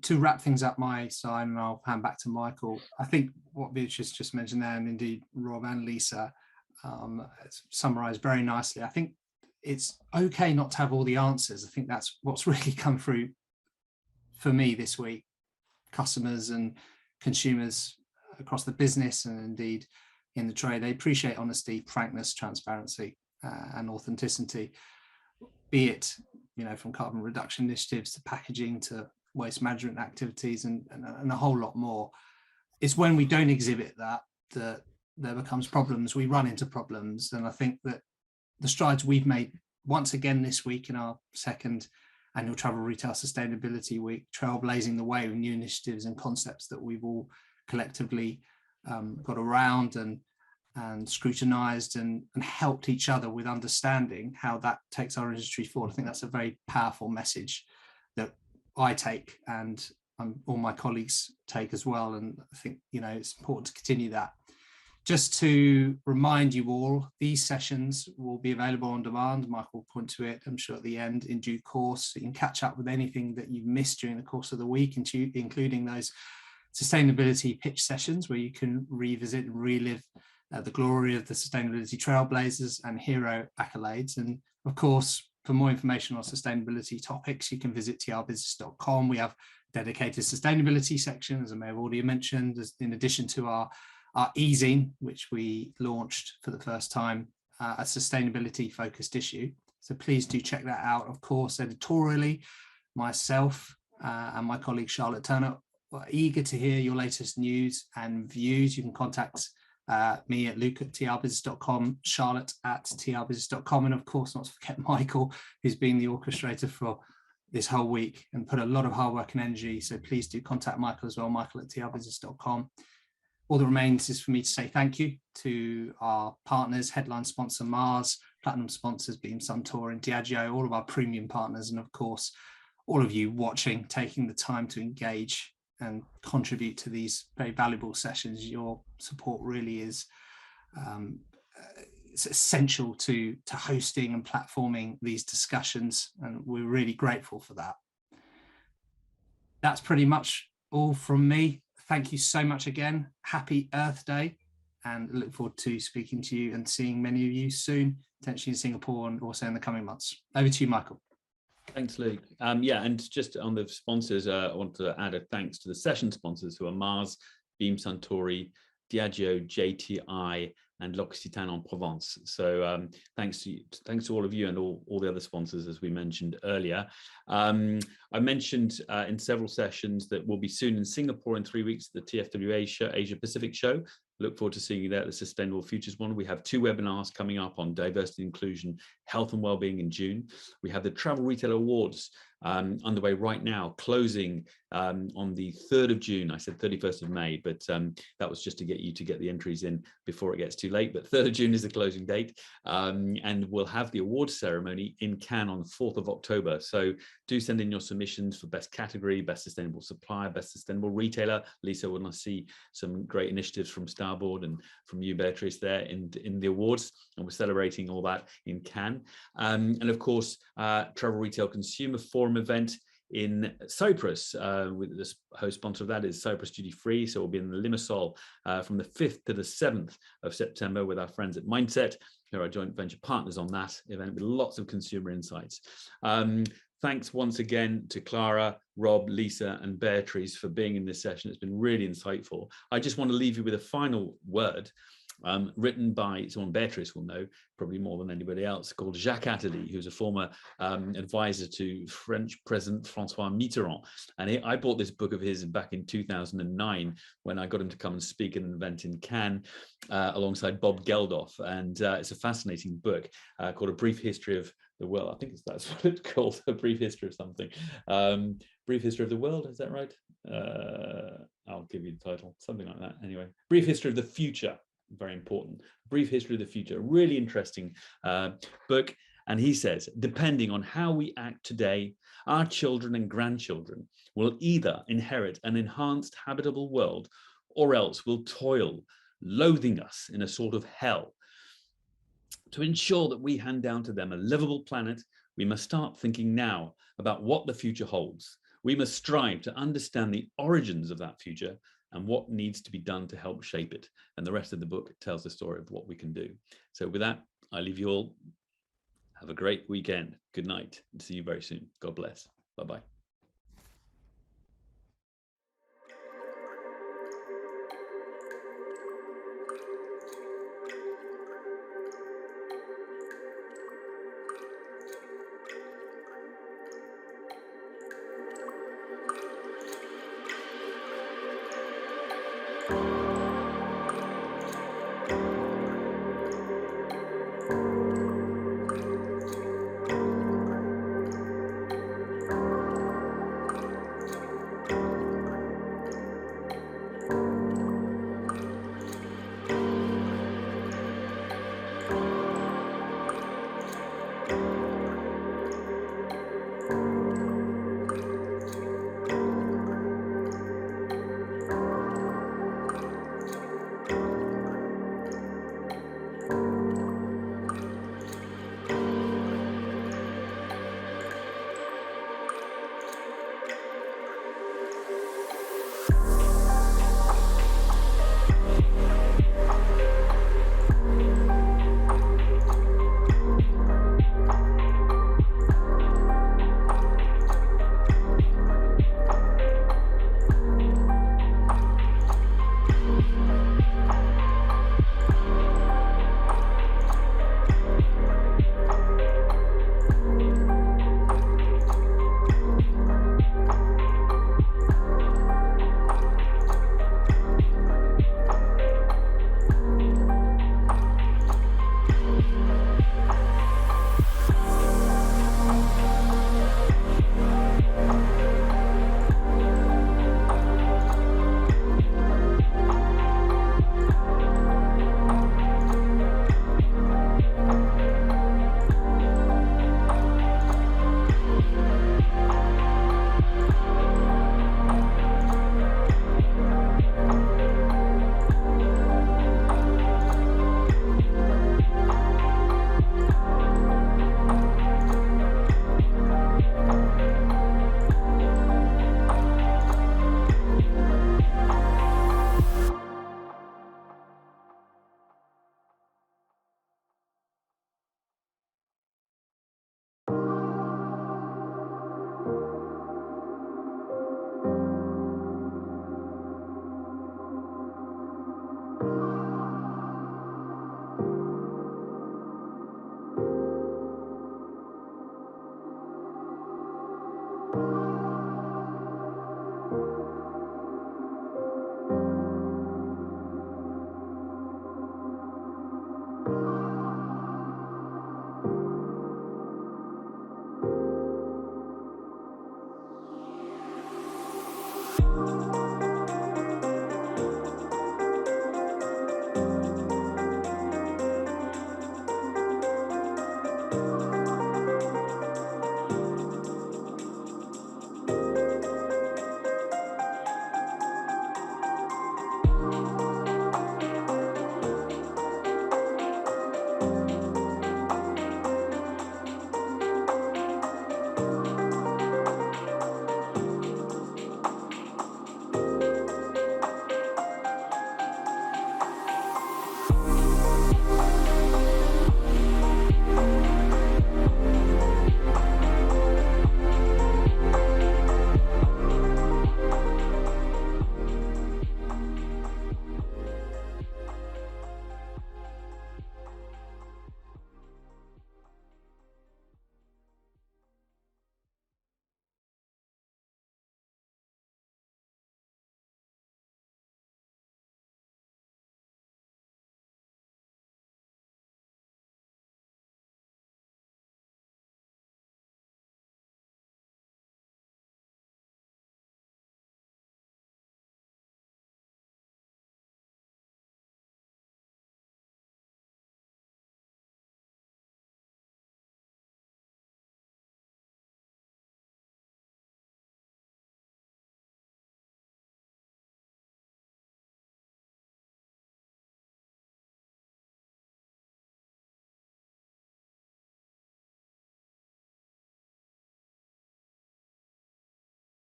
to wrap things up my side, and I'll hand back to Michael, I think what Beatrice just mentioned there, and indeed Rob and Lisa, summarised very nicely. I think it's okay not to have all the answers. I think that's what's really come through for me this week. Customers and consumers across the business and indeed in the trade, they appreciate honesty, frankness, transparency, and authenticity. be it, from carbon reduction initiatives to packaging to waste management activities and a whole lot more. It's when we don't exhibit that there becomes problems. We run into problems. And I think that the strides we've made once again this week in our second annual Travel Retail Sustainability Week, trailblazing the way with new initiatives and concepts that we've all collectively got around and scrutinized and helped each other with understanding how that takes our industry forward. I think that's a very powerful message that I take and all my colleagues take as well. And I think, it's important to continue that. Just to remind you all, these sessions will be available on demand. Michael will point to it, I'm sure, at the end in due course. So you can catch up with anything that you've missed during the course of the week, including those sustainability pitch sessions where you can revisit and relive the glory of the sustainability trailblazers and hero accolades. And of course, for more information on sustainability topics, you can visit trbusiness.com. We have dedicated sustainability section, as I may have already mentioned, in addition to our e-zine, which we launched for the first time, a sustainability focused issue. So please do check that out. Of course, editorially, myself and my colleague Charlotte Turner are eager to hear your latest news and views. You can contact me at luke@trbusiness.com, Charlotte at trbusiness.com, and of course, not to forget Michael, who's been the orchestrator for this whole week and put a lot of hard work and energy. So please do contact Michael as well, Michael at trbusiness.com. All that remains is for me to say thank you to our partners, headline sponsor Mars, platinum sponsors Beam Suntour and Diageo, all of our premium partners, and of course, all of you watching, taking the time to engage and contribute to these very valuable sessions. Your support really is it's essential to hosting and platforming these discussions, and we're really grateful for that. That's pretty much all from me. Thank you so much again. Happy Earth Day, and look forward to speaking to you and seeing many of you soon, potentially in Singapore and also in the coming months. Over to you, Michael. Thanks, Luke. And just on the sponsors, I want to add a thanks to the session sponsors who are Mars, Beam Suntory, Diageo, JTI, and L'Occitane en Provence. So thanks to all of you and all the other sponsors, as we mentioned earlier. I mentioned in several sessions that we'll be soon in Singapore in 3 weeks, the TFWA Asia Pacific show. Look forward to seeing you there at the Sustainable Futures one. We have 2 webinars coming up on diversity, inclusion, health and wellbeing in June. We have the Travel Retail Awards underway right now, closing on the 3rd of June. I said 31st of May, but that was just to get the entries in before it gets too late. But 3rd of June is the closing date. And we'll have the awards ceremony in Cannes on 4th of October. So do send in your submissions for best category, best sustainable supplier, best sustainable retailer. Lisa, when I see some great initiatives from Starboard and from you, Beatrice, there in the awards, and we're celebrating all that in Cannes. And of course, Travel Retail Consumer Forum event in Cyprus, with the host sponsor of that is Cyprus Duty Free. So we'll be in the Limassol from the 5th to the 7th of September with our friends at Mindset, who are our joint venture partners on that event, with lots of consumer insights. Thanks once again to Clara, Rob, Lisa, and Beatrice for being in this session. It's been really insightful. I just want to leave you with a final word written by someone Beatrice will know probably more than anybody else, called Jacques Attali, who's a former advisor to French President Francois Mitterrand. And I bought this book of his back in 2009 when I got him to come and speak at an event in Cannes alongside Bob Geldof. And it's a fascinating book called A Brief History of the World. I think that's what it's called, A Brief History of something. Brief History of the World, is that right? I'll give you the title, something like that. Anyway, Brief History of the Future. Very important. Brief History of the Future, really interesting book. And he says, depending on how we act today, our children and grandchildren will either inherit an enhanced habitable world or else will toil, loathing us in a sort of hell. To ensure that we hand down to them a livable planet, we must start thinking now about what the future holds. We must strive to understand the origins of that future and what needs to be done to help shape it. And the rest of the book tells the story of what we can do. So with that, I leave you all. Have a great weekend. Good night, and see you very soon. God bless. Bye-bye.